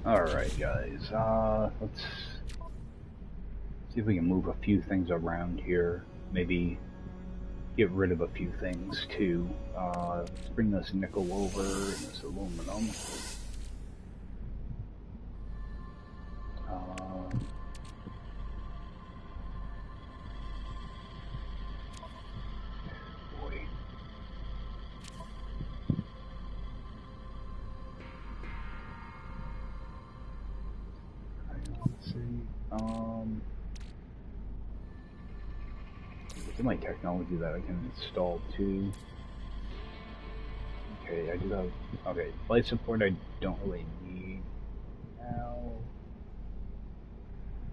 Alright guys, let's see if we can move a few things around here. Maybe get rid of a few things too. Let's bring this nickel over and this aluminum. see. It's in my technology that I can install too. Okay, I do have. Okay, life support I don't really need now.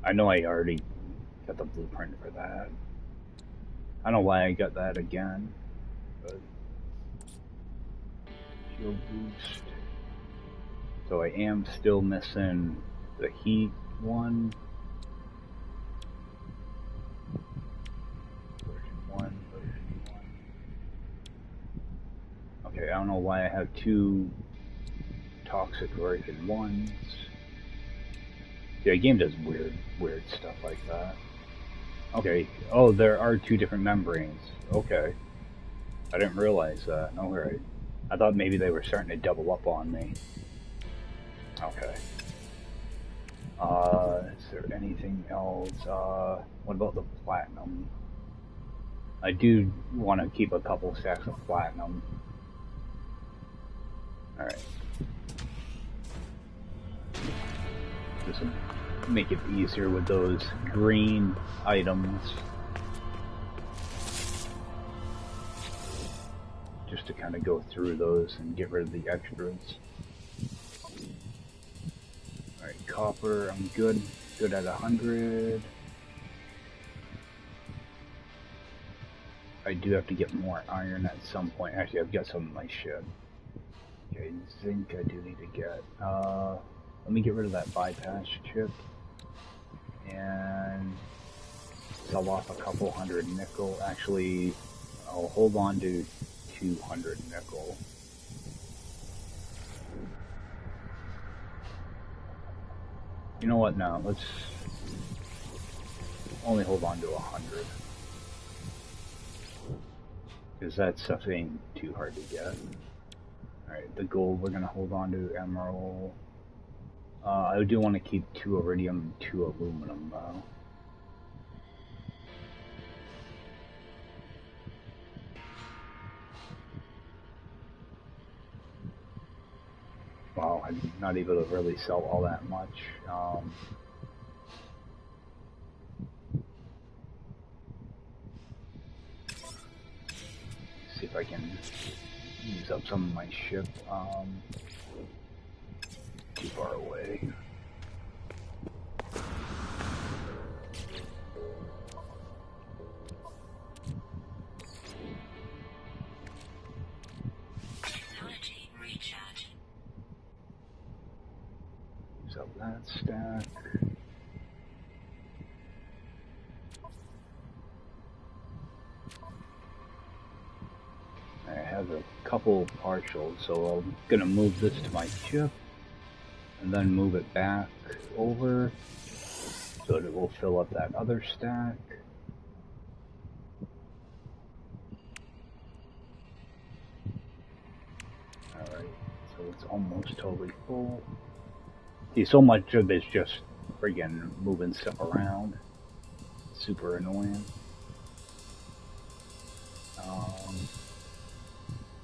I know I already got the blueprint for that. I don't know why I got that again, but fuel boost. So I am still missing the heat one. Version 1. Okay, I don't know why I have two toxic version 1s. Yeah, the game does weird stuff like that. Okay, oh, there are two different membranes. Okay. I didn't realize that. Alright. I thought maybe they were starting to double up on me. Okay. Is there anything else? What about the platinum? I do want to keep a couple stacks of platinum. Alright. Just make it easier with those green items. Just to kind of go through those and get rid of the extras. Alright, copper, I'm good. Good at 100. I do have to get more iron at some point. Actually, I've got some in my ship. Okay, zinc I do need to get. Let me get rid of that bypass chip. And sell off a couple hundred nickel. Actually, I'll hold on to 200 nickel. You know what? No, let's only hold on to 100. Because that stuff ain't too hard to get. Alright, the gold we're gonna hold on to. Emerald. I do want to keep 2 iridium, 2 aluminum though. Wow, I'm not able to really sell all that much. See if I can use up some of my ship. Too far away. Technology recharge. Use up that stack. I have a couple partials, so I'm gonna move this to my chip and then move it back over so that it will fill up that other stack. Alright, so it's almost totally full. See, so much of it's just friggin' moving stuff around. Super annoying.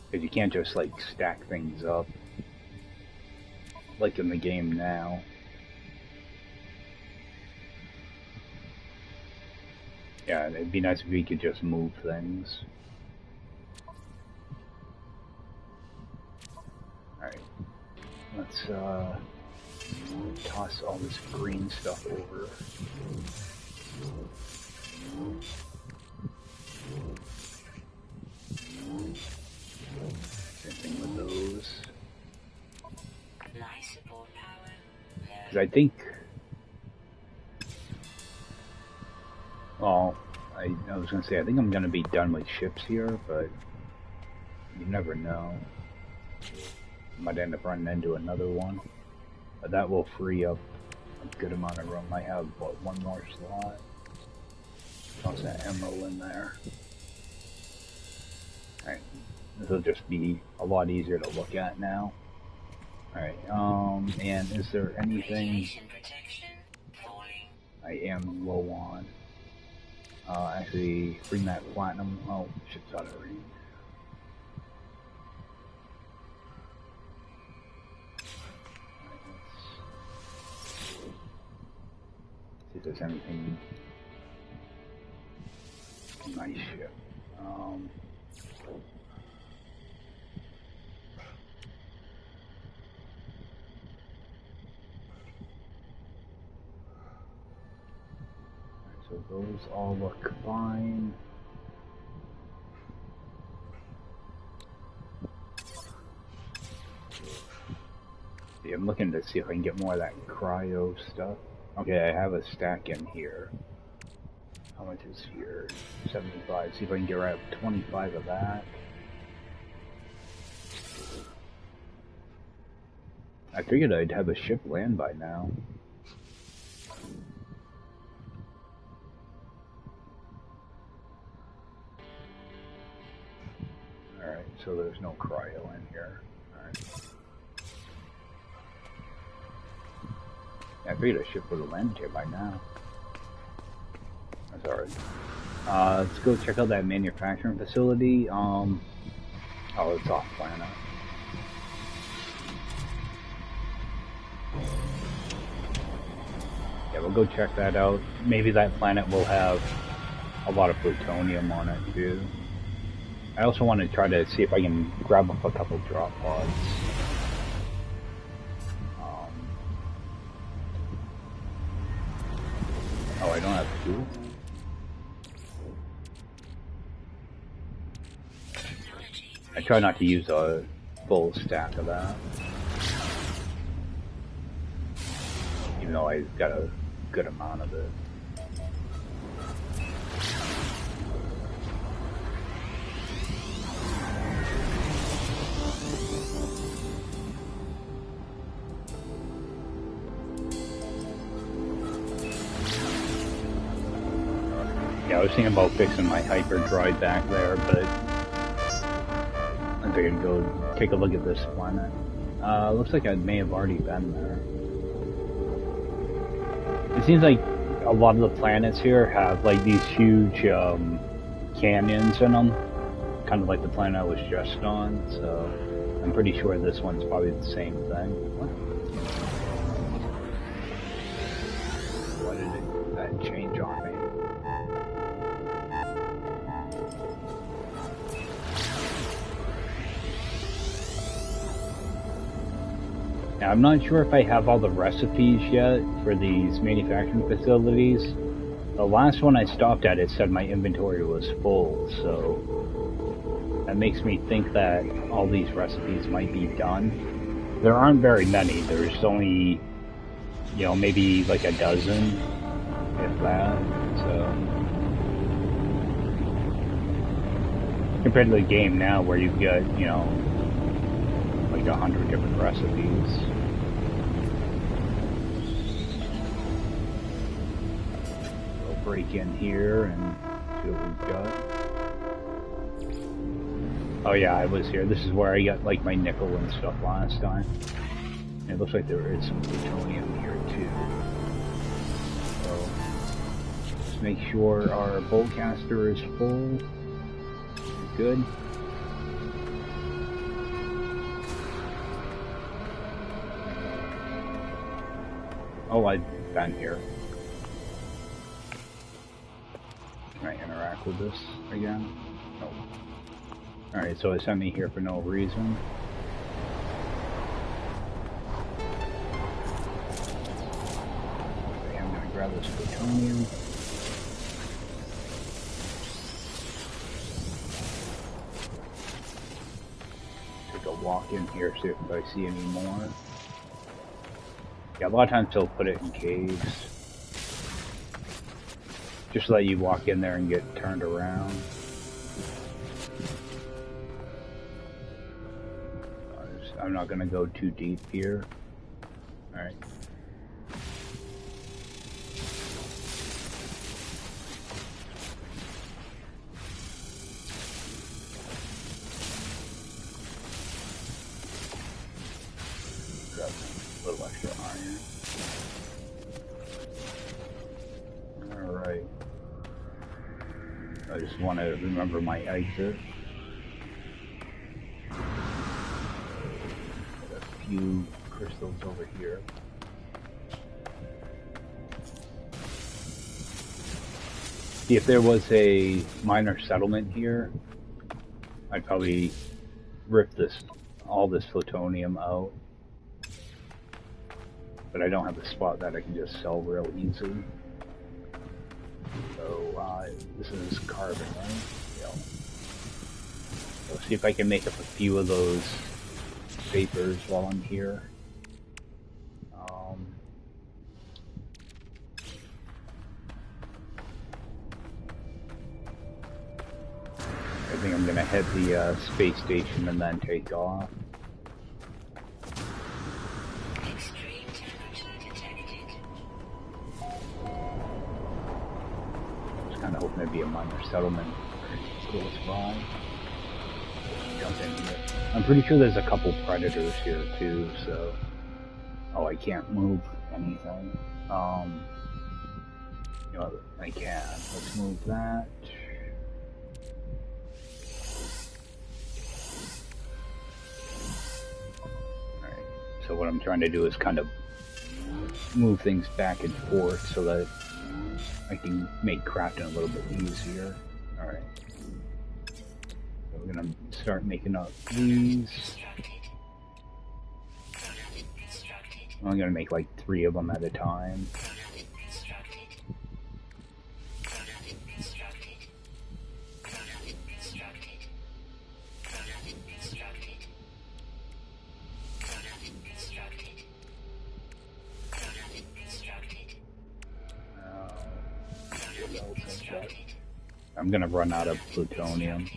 Because you can't just like stack things up like in the game now. Yeah, it'd be nice if we could just move things. Alright, let's toss all this green stuff over. Same thing with those. Life support power. Because I think... Well, I was going to say, I think I'm going to be done with ships here, but you never know. Might end up running into another one. But that will free up a good amount of room. I have, what, one more slot? Toss that emerald in there. Alright, this will just be a lot easier to look at now. Alright, and is there anything Radiation protection falling. I am low on? Actually, bring that platinum. Oh, shit's out of range. there's anything nice shit. So those all look fine. Yeah, I'm looking to see if I can get more of that cryo stuff. Okay, I have a stack in here. How much is here? 75. See if I can get right up 25 of that. I figured I'd have a ship land by now. Alright, so there's no cryo in here. Alright. I figured a ship would have landed here by now. That's alright. Let's go check out that manufacturing facility. Oh, it's off planet. Yeah, we'll go check that out. Maybe that planet will have a lot of plutonium on it too. I also want to try to see if I can grab up a couple drop pods. Oh, I don't have fuel? I try not to use a full stack of that. Even though I've got a good amount of it. Yeah, I was thinking about fixing my hyperdrive back there, but I figured go take a look at this planet. Looks like I may have already been there. It seems like a lot of the planets here have like these huge canyons in them, kind of like the planet I was just on, so I'm pretty sure this one's probably the same thing. What? Why did that change on me? Now, I'm not sure if I have all the recipes yet for these manufacturing facilities. The last one I stopped at, it said my inventory was full, so that makes me think that all these recipes might be done. There aren't very many. There's only, you know, maybe like a dozen, if that. So compared to the game now, where you've got, you know, like 100 different recipes. We'll break in here and see what we've got. Oh yeah, I was here. This is where I got like my nickel and stuff last time. And it looks like there is some plutonium here too. So just make sure our boltcaster is full. Good. Oh, I've been here. Can I interact with this again? No. Alright, so it sent me here for no reason. Okay, I'm gonna grab this plutonium. Take a walk in here, see if I see any more. Yeah, a lot of times they'll put it in caves. Just let you walk in there and get turned around. I'm not gonna go too deep here. Alright. Grab a little extra iron. Alright. I just want to remember my exit. Got a few crystals over here. See, if there was a minor settlement here, I'd probably rip all this plutonium out. But I don't have a spot that I can just sell real easy. So, this is carbon, right? Yeah. So see if I can make up a few of those vapors while I'm here. I think I'm gonna head the space station and then take off. Extreme temperature detected. Just kind of hoping there'd be a minor settlement close by. Jump in here. I'm pretty sure there's a couple predators here too, so... Oh, I can't move anything. You know, I can. Let's move that. Alright, so what I'm trying to do is kind of move things back and forth so that I can make crafting a little bit easier. Alright. So we're gonna start making up these. I'm gonna make like 3 of them at a time. I'm gonna run out of plutonium.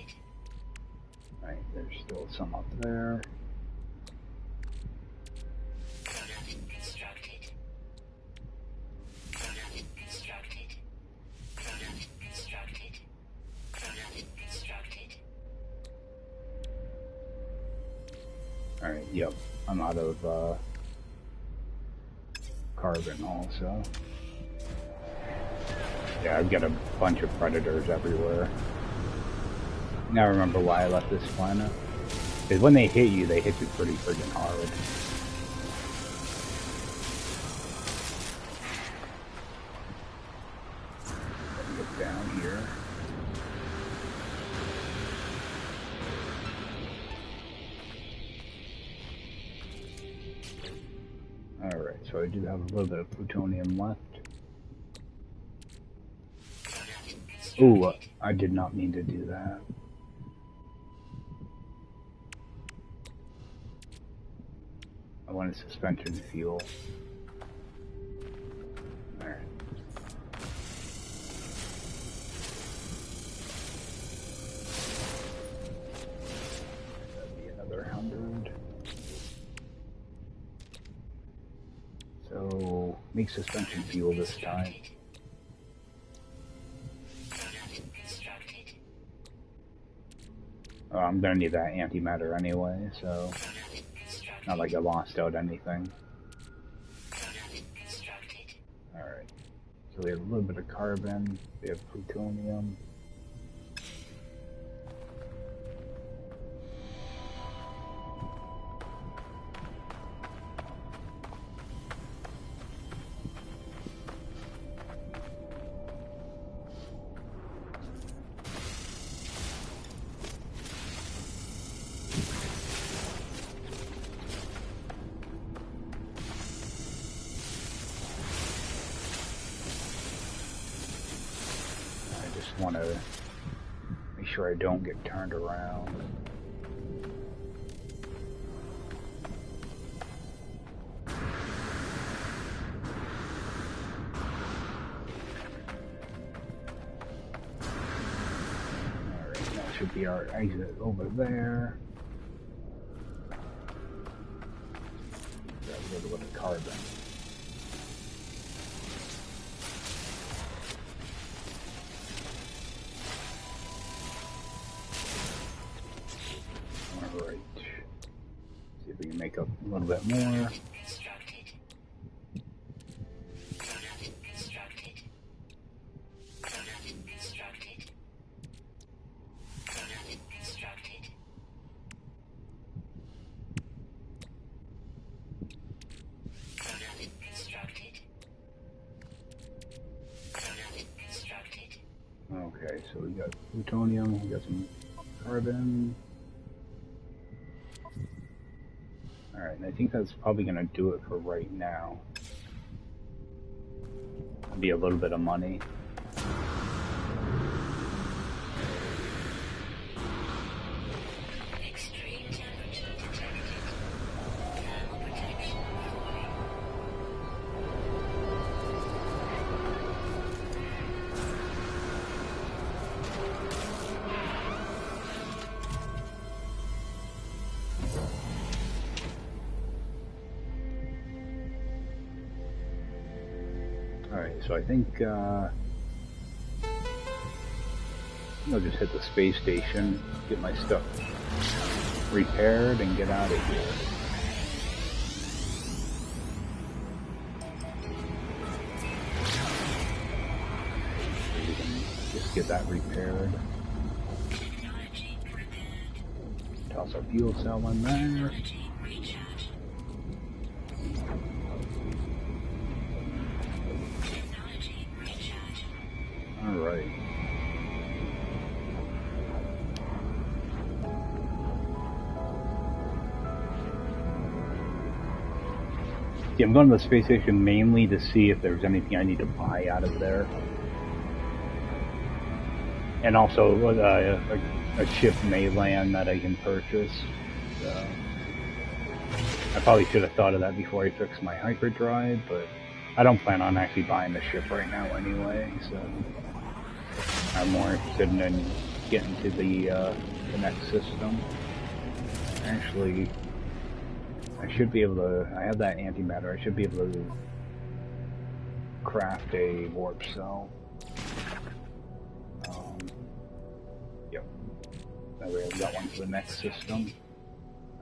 Right, there's still some up there. Alright, yep, I'm out of carbon also. Yeah, I've got a bunch of predators everywhere. Now I remember why I left this planet. Because when they hit you pretty friggin' hard. Look down here. Alright, so I do have a little bit of plutonium left. Ooh, I did not mean to do that. I wanted suspension fuel. Alright. That'd be another 100. So, make suspension fuel this time. Oh, I'm gonna need that antimatter anyway, so not like I lost out anything. Alright, so we have a little bit of carbon, we have plutonium. Want to make sure I don't get turned around. Alright, that should be our exit over there. Grab a little bit of carbon. Make up a little bit more. Okay, so we got plutonium, we got some carbon. Alright, and I think that's probably going to do it for right now. Be a little bit of money. Extreme temperature detected. Thermal protection falling. Alright, so I think I'll just hit the space station, get my stuff repaired, and get out of here. So we can just get that repaired. Technology prepared. Toss our fuel cell in there. Technology recharge. Technology recharge. Alright. Yeah, I'm going to the space station mainly to see if there's anything I need to buy out of there. And also a ship may land that I can purchase. So I probably should have thought of that before I fixed my hyperdrive, but I don't plan on actually buying the ship right now anyway, so I'm more interested in getting to the next system. Actually, I should be able to, I have that antimatter, I should be able to craft a warp cell. Yep. That way I've got one for the next system.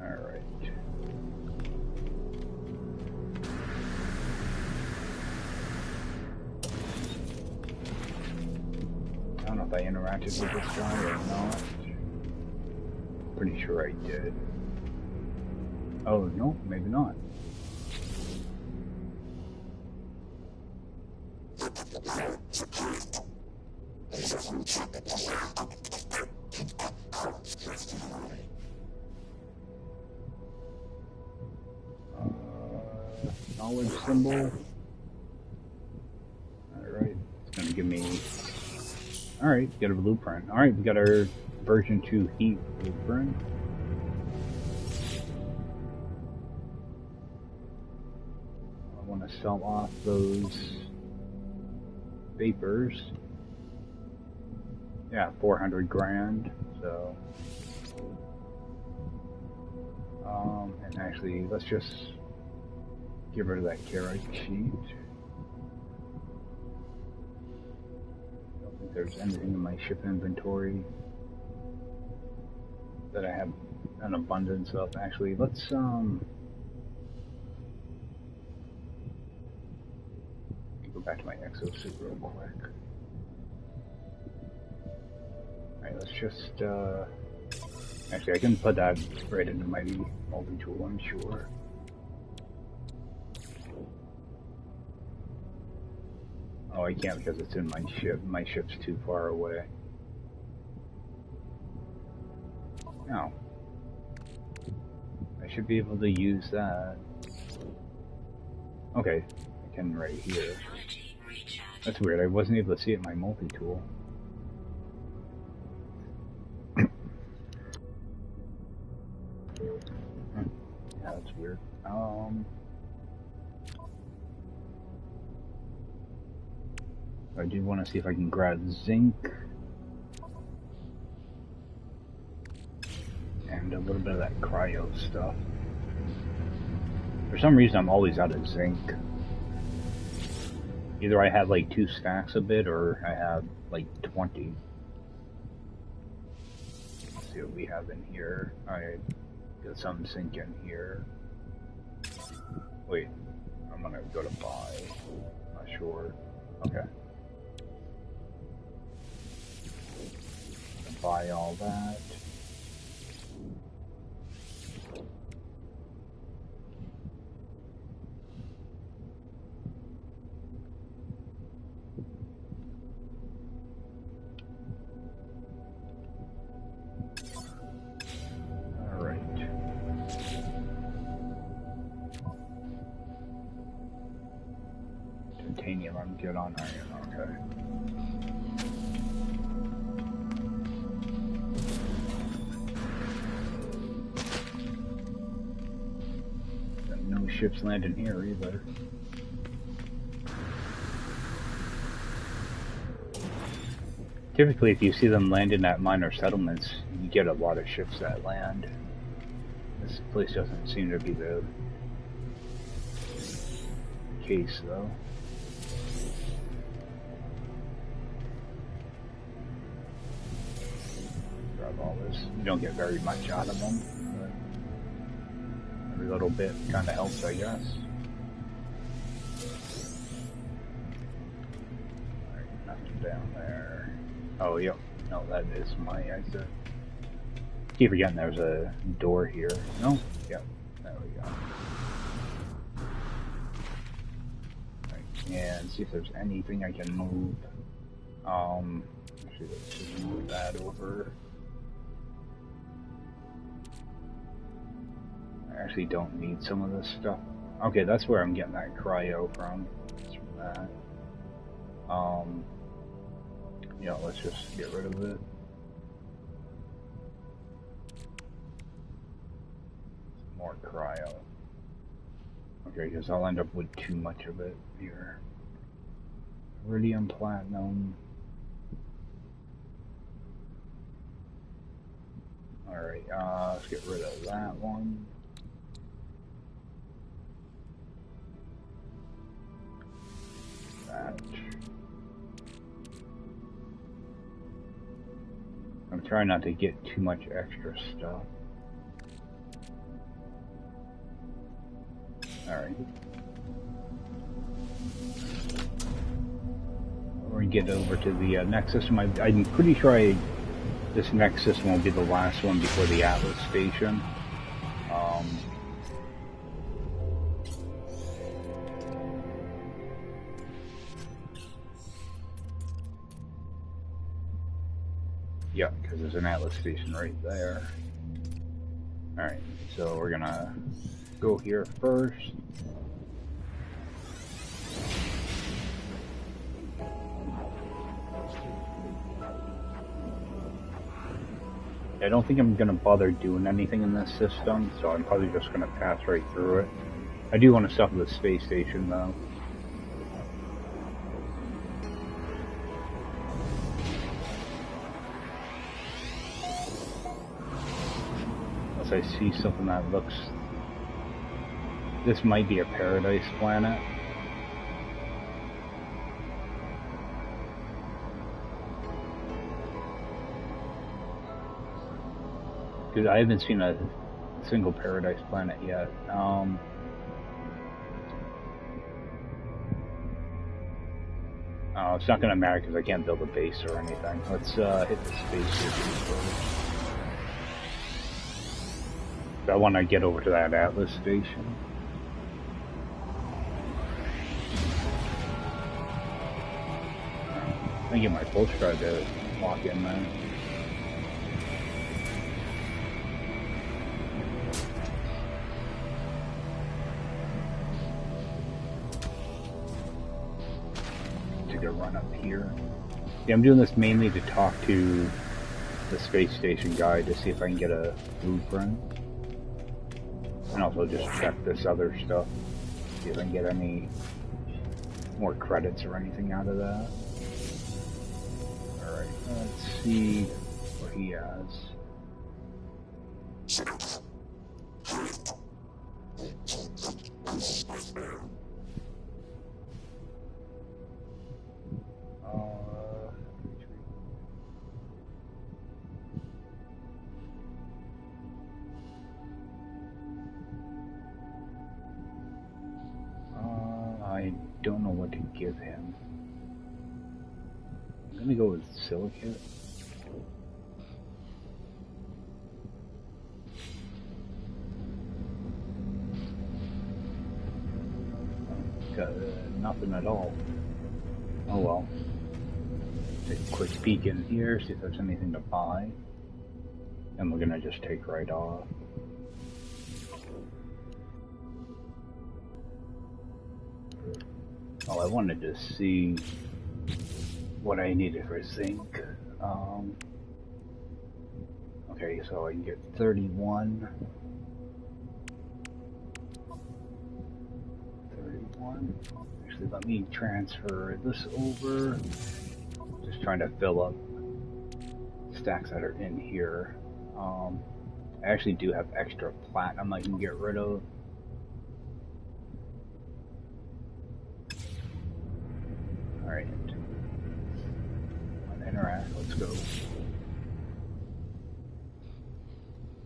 Alright. I don't know if I interacted with this guy or not. Pretty sure I did. Oh, no, maybe not. Knowledge symbol. Alright, it's gonna give me... Alright, get a blueprint. Alright, we got our version 2 heat blueprint. I want to sell off those vapors. Yeah, 400 grand, so... and actually, let's just get rid of that carrot sheet. I don't think there's anything in my ship inventory that I have an abundance of. Actually, let's go back to my exosuit real quick. Alright, let's just actually I can put that right into my multi-tool, I'm sure. Oh, I can't because it's in my ship. My ship's too far away. No. I should be able to use that. Okay, I can right here. That's weird, I wasn't able to see it in my multi-tool. Yeah, that's weird. I do want to see if I can grab zinc. And a little bit of that cryo stuff. For some reason I'm always out of zinc. Either I have like 2 stacks of it or I have like 20. Let's see what we have in here. Alright, got some zinc in here. Wait, I'm gonna go to buy. Not sure. Okay. Buy all that. titanium I'm good on iron, okay. And no ships landing here either. Typically, if you see them landing at minor settlements, you get a lot of ships that land. This place doesn't seem to be the case, though. Grab all this. You don't get very much out of them, but every little bit kind of helps, I guess. Alright, nothing down there. Oh, yep. No, that is my exit. Keep forgetting there's a door here. No? Yep. There we go. Right, and see if there's anything I can move. Actually, let's just move that over. I actually don't need some of this stuff. Okay, that's where I'm getting that cryo from. It's from that. Yeah, let's just get rid of it. More cryo. Okay, because I'll end up with too much of it here. Iridium, platinum. Alright, let's get rid of that one. That. I'm trying not to get too much extra stuff. Alright. We're gonna get over to the next system. I'm pretty sure this next system will be the last one before the Atlas station. Yeah, because there's an Atlas station right there. Alright, so we're gonna go here first. I don't think I'm gonna bother doing anything in this system, so I'm probably just gonna pass right through it. I do want to stop at the space station though. I see something that looks... This might be a paradise planet. Because I haven't seen a single paradise planet yet. It's not going to matter because I can't build a base or anything. Let's hit the space station first. I want to get over to that Atlas station. I can get my pulse drive to walk in there. Take a run up here. Yeah, I'm doing this mainly to talk to the space station guy to see if I can get a blueprint. And also just check this other stuff, see if I can get any more credits or anything out of that. Alright, let's see what he has. I don't know what to give him. I'm gonna go with silicate. Got nothing at all. Oh well. Take a quick peek in here, see if there's anything to buy. And we're gonna just take right off. Oh, I wanted to see what I needed for zinc. Okay, so I can get 31. 31. Actually, let me transfer this over. Just trying to fill up stacks that are in here. I actually do have extra platinum I can get rid of. Alright. On interact, let's go.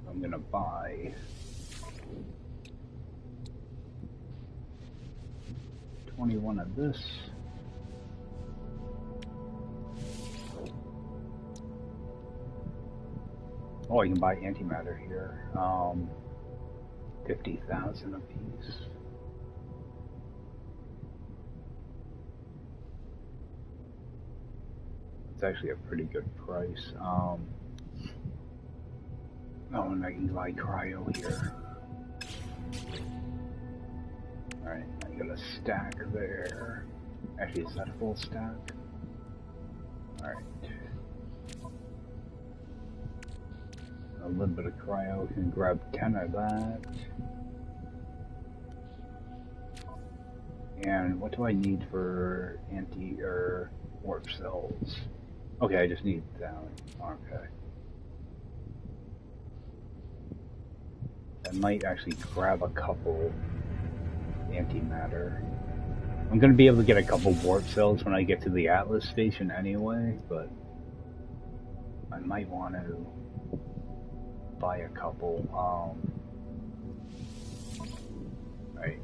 I'm gonna buy 21 of this. Oh, I can buy antimatter here. 50,000 a piece. It's actually a pretty good price. Oh, and I can buy cryo here. Alright, I got a stack there. Actually, is that a full stack? Alright. A little bit of cryo, can grab 10 of that. And what do I need for warp cells? Okay, I just need that. Okay. I might actually grab a couple antimatter. I'm gonna be able to get a couple warp cells when I get to the Atlas station anyway, but I might want to buy a couple.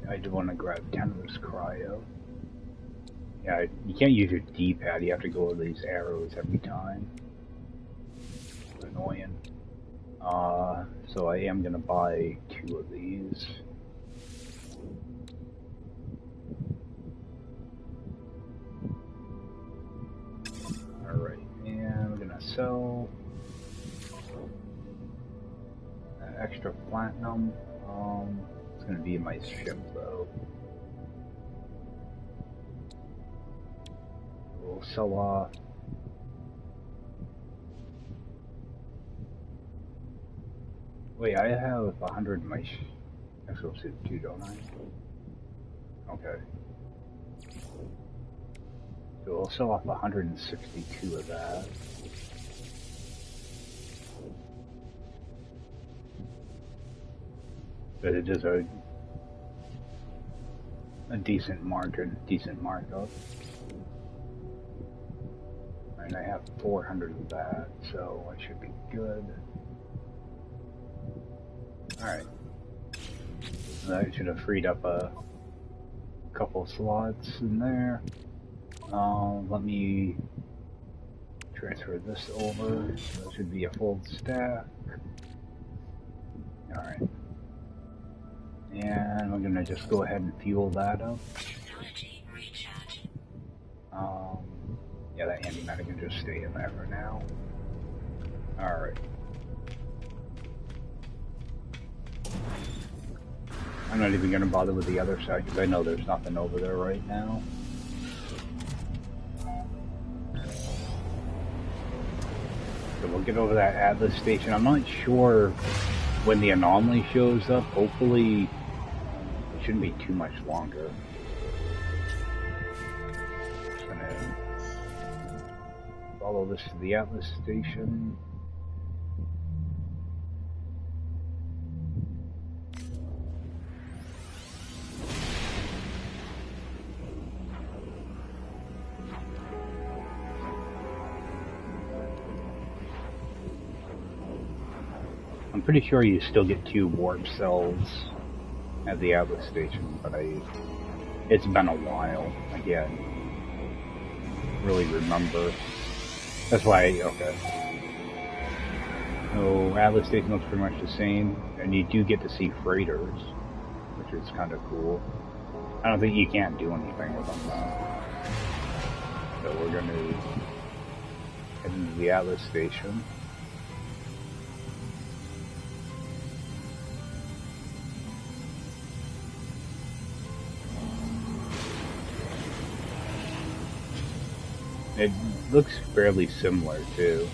I do want to grab 10 of this cryo. Yeah, you can't use your D-pad, you have to go with these arrows every time. It's annoying. So I am gonna buy 2 of these. Alright, and we're gonna sell extra platinum. It's gonna be in my ship though. We'll sell off wait, I have 100 in my exosuit too, don't I? Okay. So we'll sell off 162 of that. But it is a decent margin, decent markup. And I have 400 of that, so I should be good. Alright. That should have freed up a couple slots in there. Let me transfer this over. That should be a full stack. Alright. And we're gonna just go ahead and fuel that up. Technology recharge. Yeah, that antimatter can just stay in there for now. Alright. I'm not even gonna bother with the other side because I know there's nothing over there right now. So we'll get over that Atlas station. I'm not sure when the anomaly shows up. Hopefully it shouldn't be too much longer. Just gonna follow this to the Atlas station. I'm pretty sure you still get 2 warp cells at the Atlas station, but it's been a while. Again, really remember. That's why, okay. So Atlas station looks pretty much the same, and you do get to see freighters, which is kind of cool. I don't think you can't do anything with them though. So we're going to head into the Atlas station. It looks fairly similar too.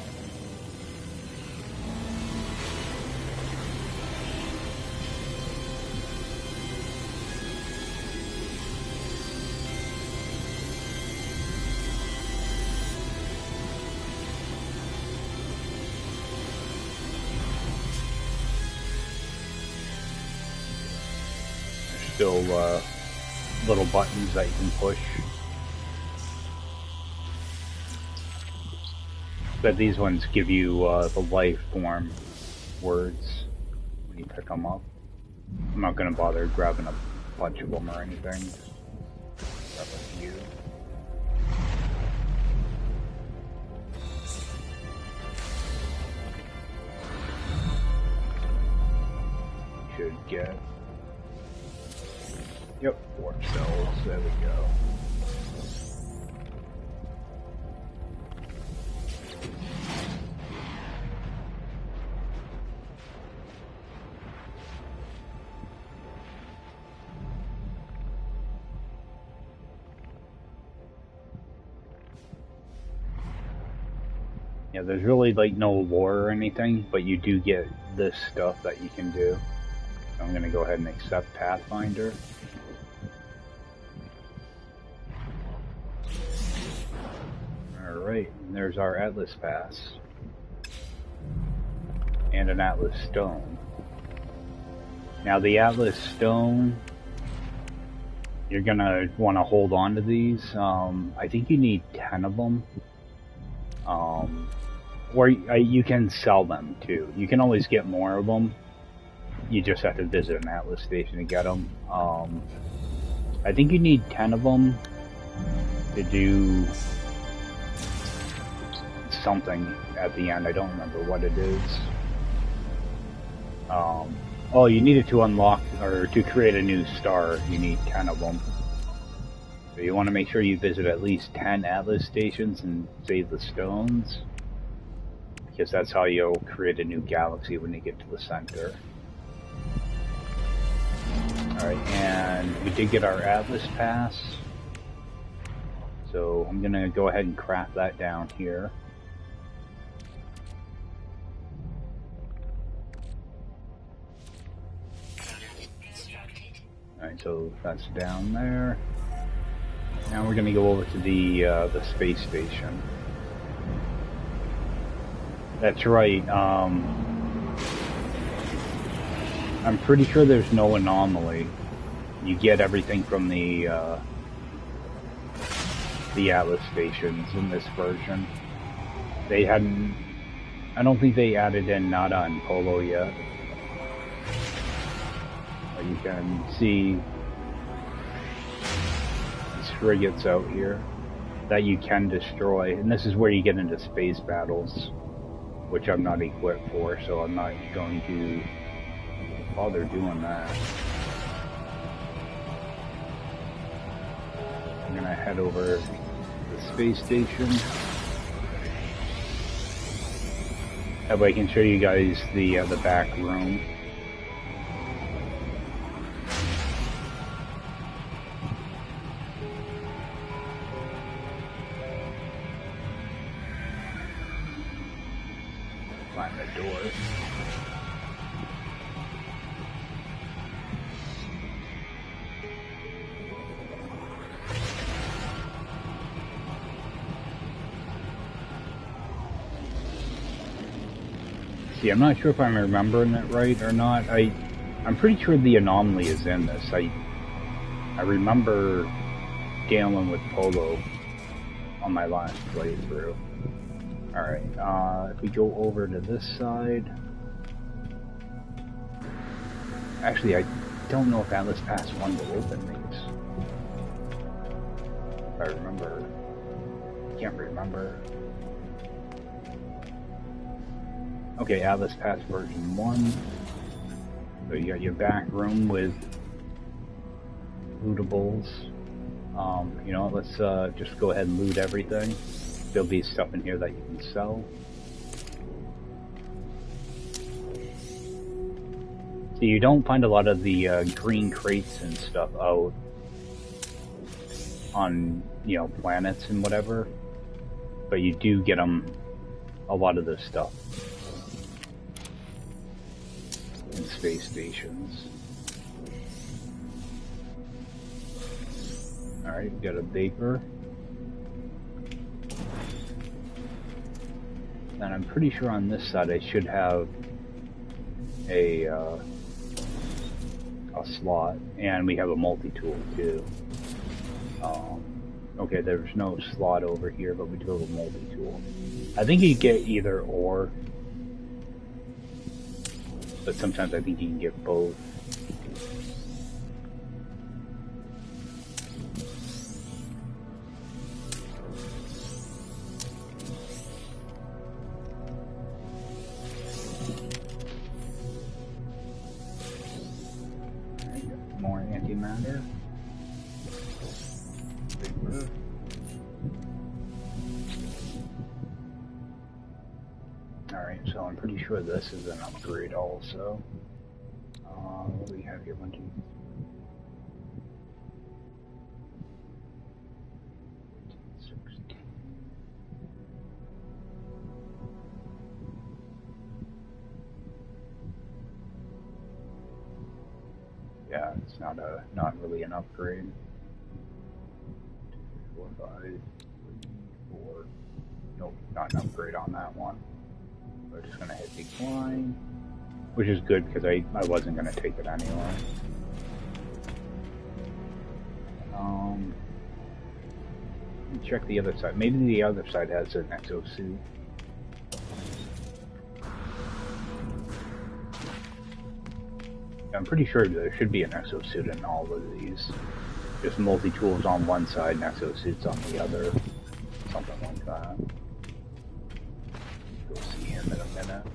There's still little buttons that you can push. But these ones give you the life form words when you pick them up. I'm not going to bother grabbing a bunch of them or anything. Just grab a few. Should get... Yep, 4 cells. There we go. Yeah, there's really like no lore or anything, but you do get this stuff that you can do. So I'm going to go ahead and accept Pathfinder. Alright, there's our Atlas Pass. And an Atlas Stone. Now the Atlas Stone, you're going to want to hold on to these. I think you need 10 of them. Or you can sell them too. You can always get more of them. You just have to visit an Atlas station to get them. I think you need 10 of them to do something at the end. I don't remember what it is. Oh, you need it to unlock or to create a new star. You need 10 of them. So you want to make sure you visit at least 10 Atlas stations and save the stones. Because that's how you'll create a new galaxy when you get to the center. Alright, and we did get our Atlas Pass. So I'm going to go ahead and craft that down here. Alright, so that's down there. Now we're going to go over to the space station. That's right. I'm pretty sure there's no anomaly. You get everything from the Atlas stations in this version. They hadn't. I don't think they added in Nada and Polo yet. But you can see these frigates out here that you can destroy, and this is where you get into space battles, which I'm not equipped for, so I'm not going to bother doing that. I'm gonna head over to the space station. That way I can show you guys the back room. Find the door. See, I'm not sure if I'm remembering it right or not. I'm pretty sure the anomaly is in this. I remember dealing with Polo on my last playthrough. Alright, if we go over to this side... Actually, I don't know if Atlas Pass 1 will open these. If I remember. I can't remember. Okay, Atlas Pass version 1. So you got your back room with lootables. You know, let's just go ahead and loot everything. There'll be stuff in here that you can sell. So you don't find a lot of the green crates and stuff out on, you know, planets and whatever. but you do get them, a lot of this stuff, in space stations. Alright, we got a vapor. And I'm pretty sure on this side I should have a slot, and we have a multi-tool too. Okay, there's no slot over here, but we do have a multi-tool. I think you get either or, but sometimes I think you can get both. More antimatter. Vapor. Alright, so I'm pretty sure this is an upgrade also. What do we have here? 1, 2, 16. Yeah, it's not really an upgrade. 2, 4, 5, 3, 4. Nope, not an upgrade on that one. We're just gonna hit decline, which is good because I wasn't gonna take it anyway. Check the other side. Maybe the other side has an exosuit. I'm pretty sure there should be an exosuit in all of these. Just multi-tools on one side and exosuits on the other. Something like that. We'll see him in a minute.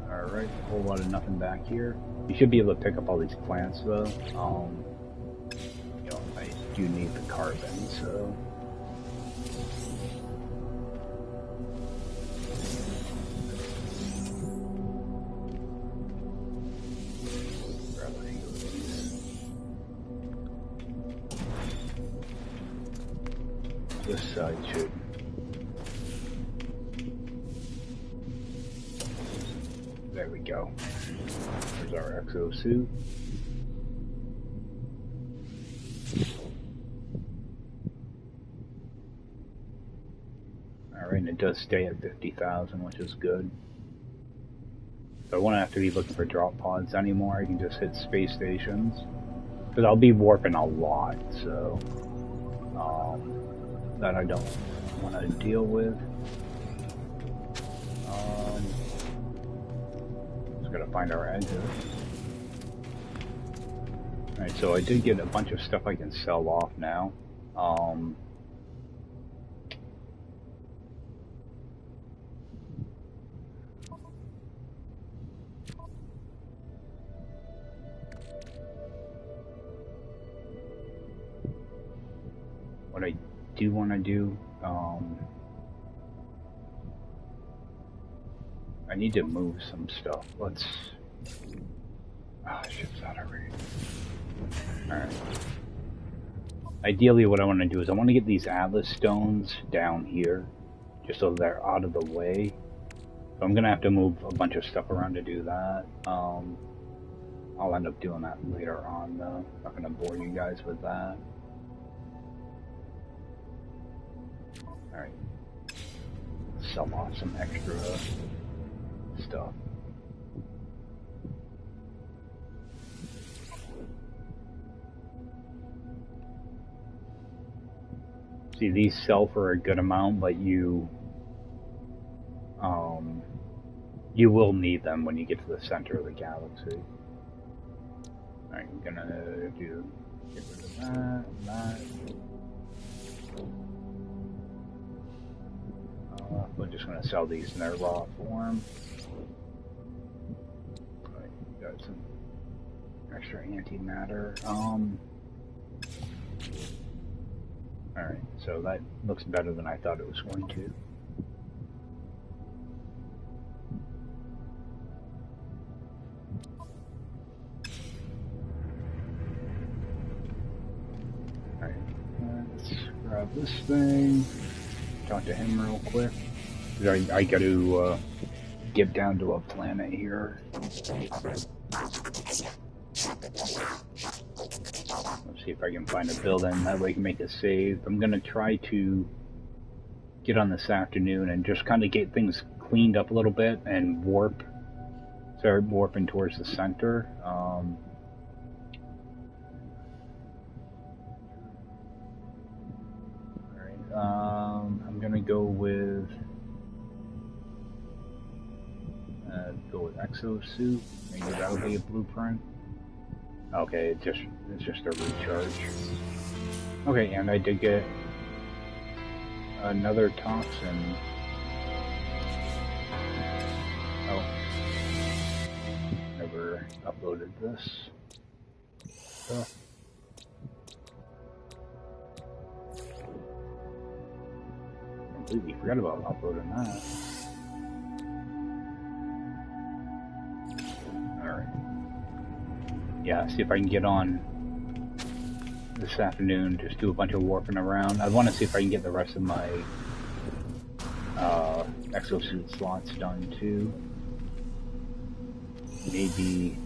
Alright, a whole lot of nothing back here. You should be able to pick up all these plants though. You know, I do need the carbon, so... This side should. There we go. There's our exosuit. Alright, and it does stay at 50,000, which is good. So I won't have to be looking for drop pods anymore. I can just hit space stations. Because I'll be warping a lot, so... that I don't want to deal with. Just gotta find our exit. Alright, so I did get a bunch of stuff I can sell off now. What I do want to do, I need to move some stuff. Let's... ship's out already. Alright. Ideally what I want to do is I want to get these Atlas stones down here, just so they're out of the way. So I'm going to have to move a bunch of stuff around to do that. I'll end up doing that later on though. I'm not going to bore you guys with that. Alright. Sell off some extra stuff. See, these sell for a good amount, but you will need them when you get to the center of the galaxy. Alright, I'm gonna get rid of that, and that. We're just going to sell these in their raw form. Right, got some extra antimatter. Alright, so that looks better than I thought it was going to. Grab this thing. Talk to him real quick. I got to get down to a planet here. Let's see if I can find a building that way I can make a save. I'm gonna try to get on this afternoon and just kind of get things cleaned up a little bit and start warping towards the center. I'm gonna go with exosuit. Maybe that'll be a blueprint. Okay, it's just a recharge. Okay, and I did get another toxin. Oh, never uploaded this. Oh. I completely forgot about uploading that. Alright. Yeah, see if I can get on this afternoon, just do a bunch of warping around. I want to see if I can get the rest of my exosuit slots done too. Maybe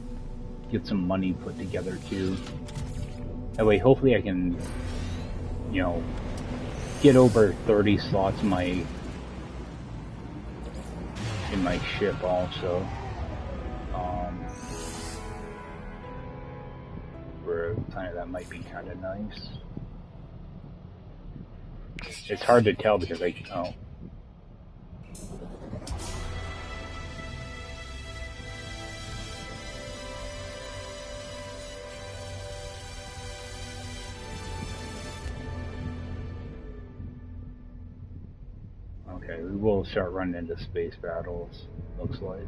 get some money put together too. That way, hopefully I can, you know, get over 30 slots in my ship also. For a planet that might be kind of nice. It's hard to tell because okay, we will start running into space battles, looks like.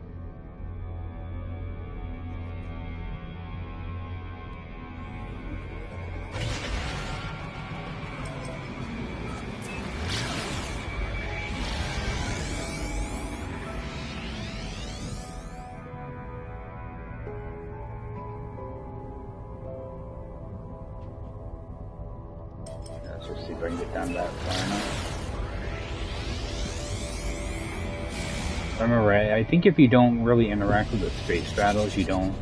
Let's see if I can get down to that planet. If I remember right, I think if you don't really interact with the space battles, you don't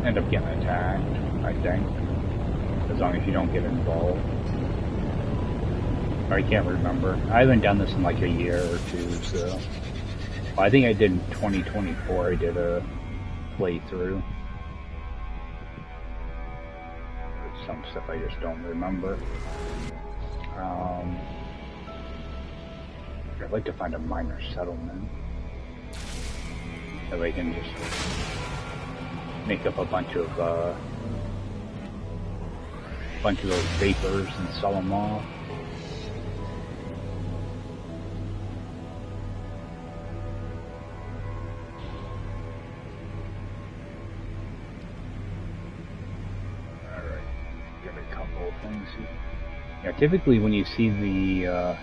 end up getting attacked, I think. As long as you don't get involved. I can't remember. I haven't done this in like a year or two, so... Well, I think I did in 2024, I did a playthrough. Some stuff I just don't remember. I'd like to find a minor settlement so I can just make up a bunch of those vapors and sell them off. Yeah, typically when you see the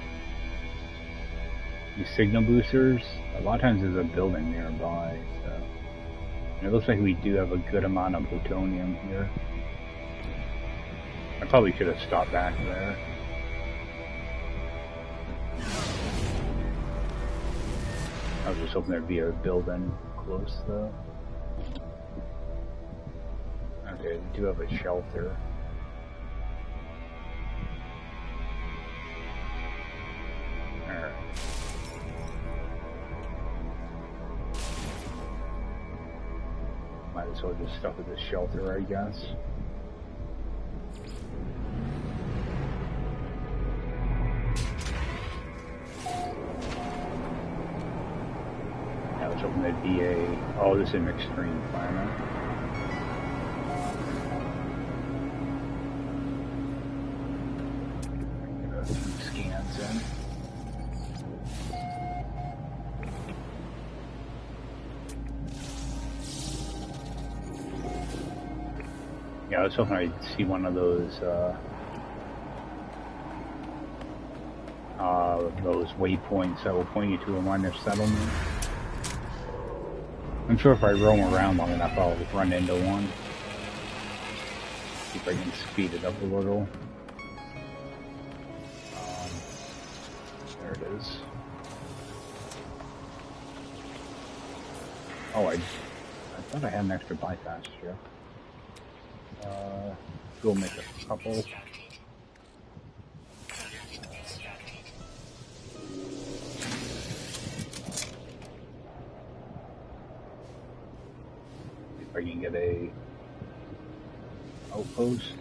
signal boosters, a lot of times there's a building nearby, so and it looks like we do have a good amount of plutonium here. I probably should have stopped back there. I was just hoping there'd be a building close though. Okay, we do have a shelter. Might as well just stuff at this shelter, I guess. I was hoping there'd be oh, this is an extreme planet. Get a few scans in. Yeah, I was hoping I'd see one of those waypoints that will point you to a minor settlement. I'm sure if I roam around long enough, I'll run into one. See if I can speed it up a little. There it is. Oh, I thought I had an extra bypass strip. Go make a couple. If I can get a outpost.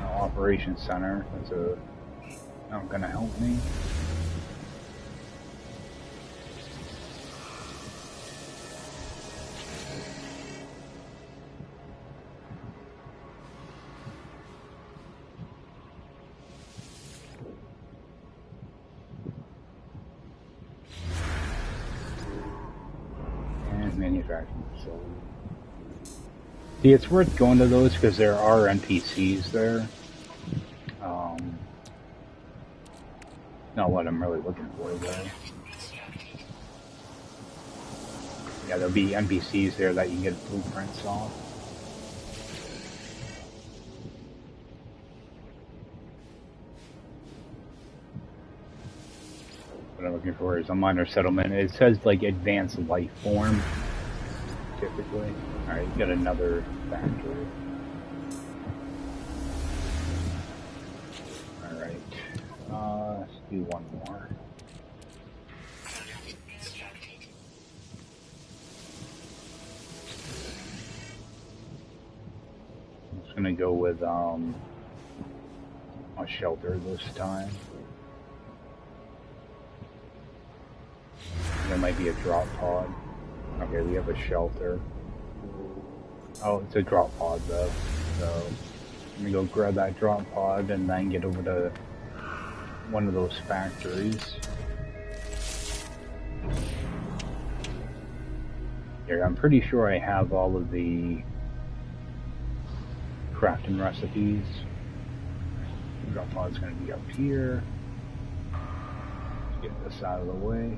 No, operations center. That's not gonna help me. Manufacturing facility. See, it's worth going to those because there are NPCs there. Not what I'm really looking for though. Yeah, there'll be NPCs there that you can get blueprints off. What I'm looking for is a minor settlement. It says like advanced life form, typically. Alright, you got another factory. Alright, let's do one more. I'm just gonna go with a shelter this time. There might be a drop pod. Okay, we have a shelter. Oh, it's a drop pod though. So I'm gonna go grab that drop pod and then get over to one of those factories. Here, I'm pretty sure I have all of the crafting recipes. The drop pod's gonna be up here. Let's get this out of the way.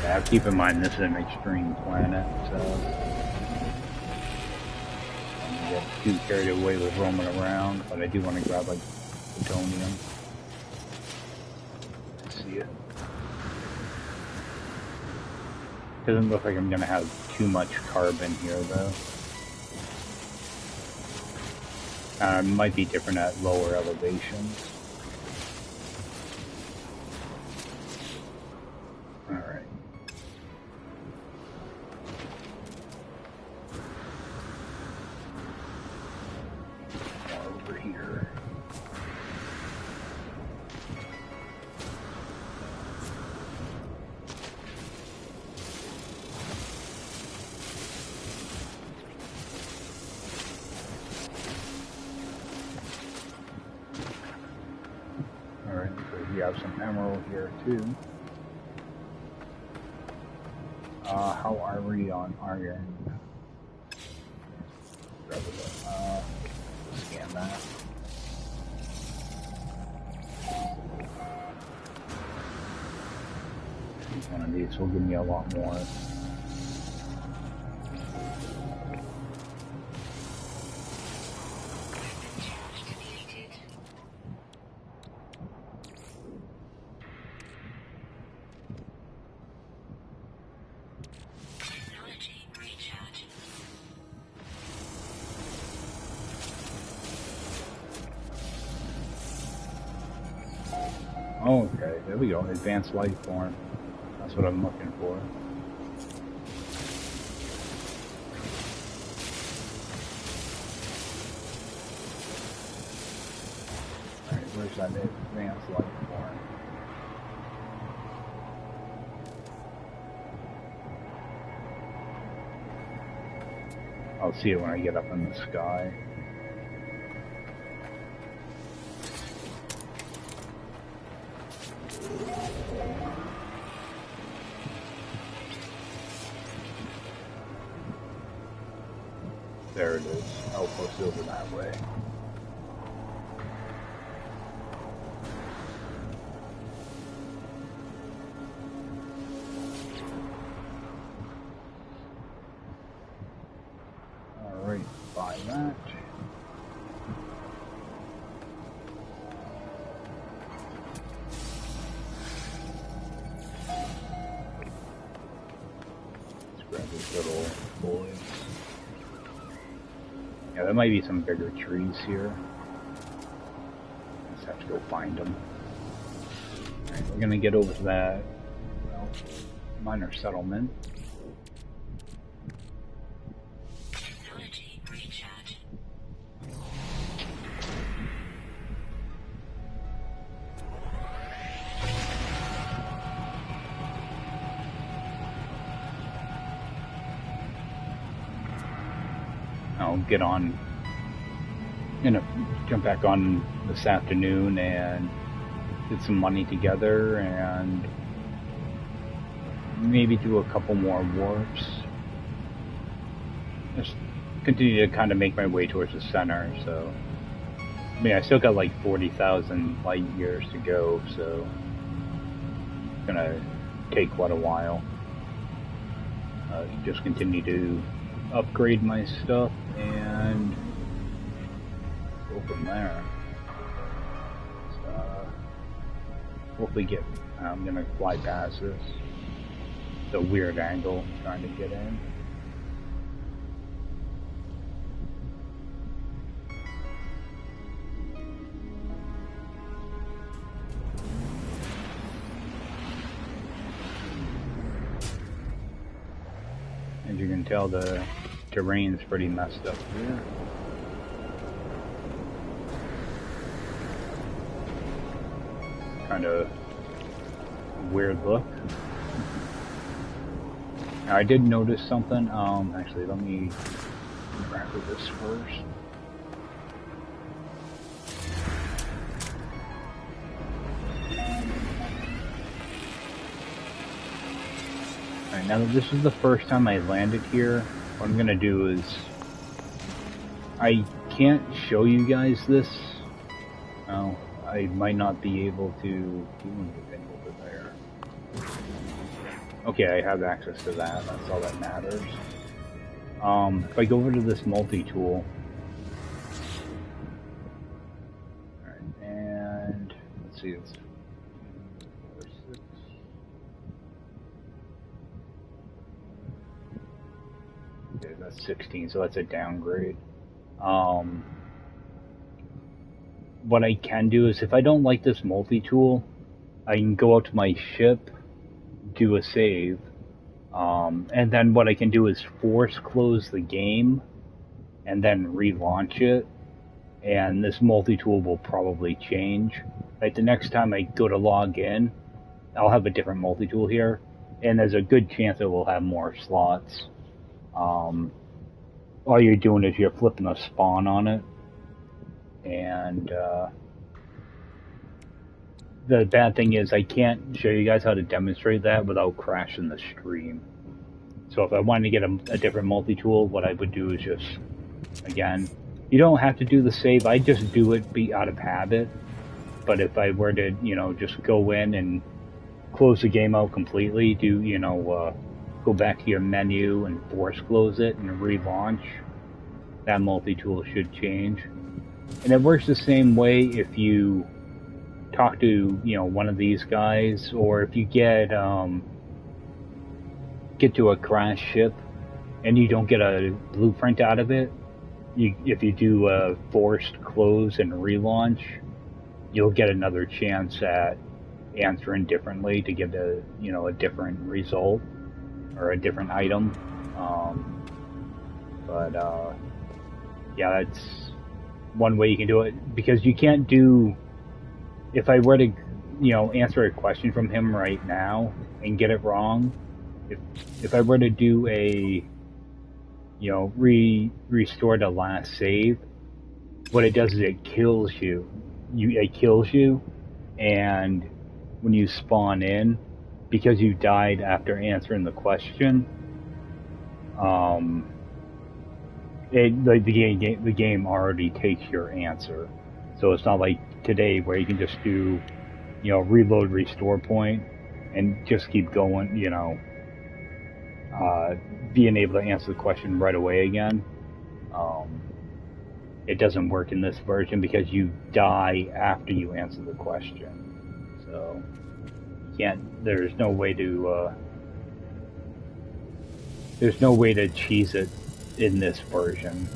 Yeah, keep in mind this is an extreme planet, so I don't get too carried away with roaming around, but I do want to grab like plutonium. See it. Doesn't look like I'm gonna have too much carbon here though. It might be different at lower elevations. Alright. Over here. Alright, so we have some emerald here too. How are we on iron? Scan that. One of these will give me a lot more. Oh, okay, there we go. Advanced life form. That's what I'm looking for. Alright, where's that advanced life form? I'll see it when I get up in the sky. There it is. Outpost over that way. buy that. Let's grab these little boys. Yeah, there might be some bigger trees here. Just have to go find them. Alright, we're gonna get over to that, well, minor settlement. Technology recharge. I'll get on, jump back on this afternoon and get some money together and maybe do a couple more warps. Just continue to kind of make my way towards the center, so I mean I still got like 40,000 light years to go, so it's gonna take quite a while. Just continue to upgrade my stuff and go from there. Hopefully get, I'm gonna fly past this. It's a weird angle trying to get in. As you can tell, the terrain's pretty messed up here. Kind of weird look. Now, I did notice something. Actually, let me interact with this first. Alright, now that this is the first time I landed here, what I'm gonna do is, I can't show you guys this. Oh, I might not be able to do anything over there. Okay, I have access to that. That's all that matters. If I go over to this multi-tool, alright, and let's see, it's 4, 6. Okay, that's 16, so that's a downgrade. What I can do is, if I don't like this multi-tool, I can go out to my ship, do a save, and then what I can do is force close the game, and then relaunch it, and this multi-tool will probably change. Like the next time I go to log in, I'll have a different multi-tool here, and there's a good chance it will have more slots. All you're doing is you're flipping a spawn on it, and the bad thing is I can't show you guys how to demonstrate that without crashing the stream. So if I wanted to get a different multi-tool, what I would do is just, again, you don't have to do the save, I just do it out of habit. But if I were to, just go in and close the game out completely, go back to your menu and force close it and relaunch, that multi-tool should change. And it works the same way if you talk to, one of these guys, or if you get to a crash ship and you don't get a blueprint out of it, if you do a forced close and relaunch, you'll get another chance at answering differently to get a different result or a different item. Yeah, that's one way you can do it, because you can't do, if I were to, answer a question from him right now and get it wrong, if I were to do a, restore the last save, what it does is it kills you. It kills you, and when you spawn in, because you died after answering the question, the game already takes your answer. So it's not like today where you can just do, reload restore point and just keep going, being able to answer the question right away again. it doesn't work in this version because you die after you answer the question. So there's no way to cheese it in this version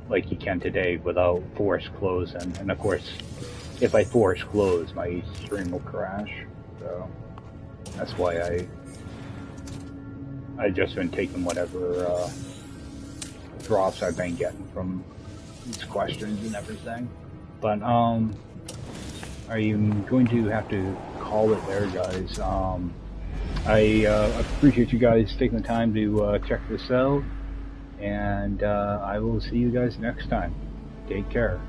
like you can today without force closing. And of course, if I force close, my stream will crash. So that's why I just been taking whatever drops I've been getting from these questions and everything. But I'm going to have to call it there, guys. I appreciate you guys taking the time to check this out, and I will see you guys next time. Take care.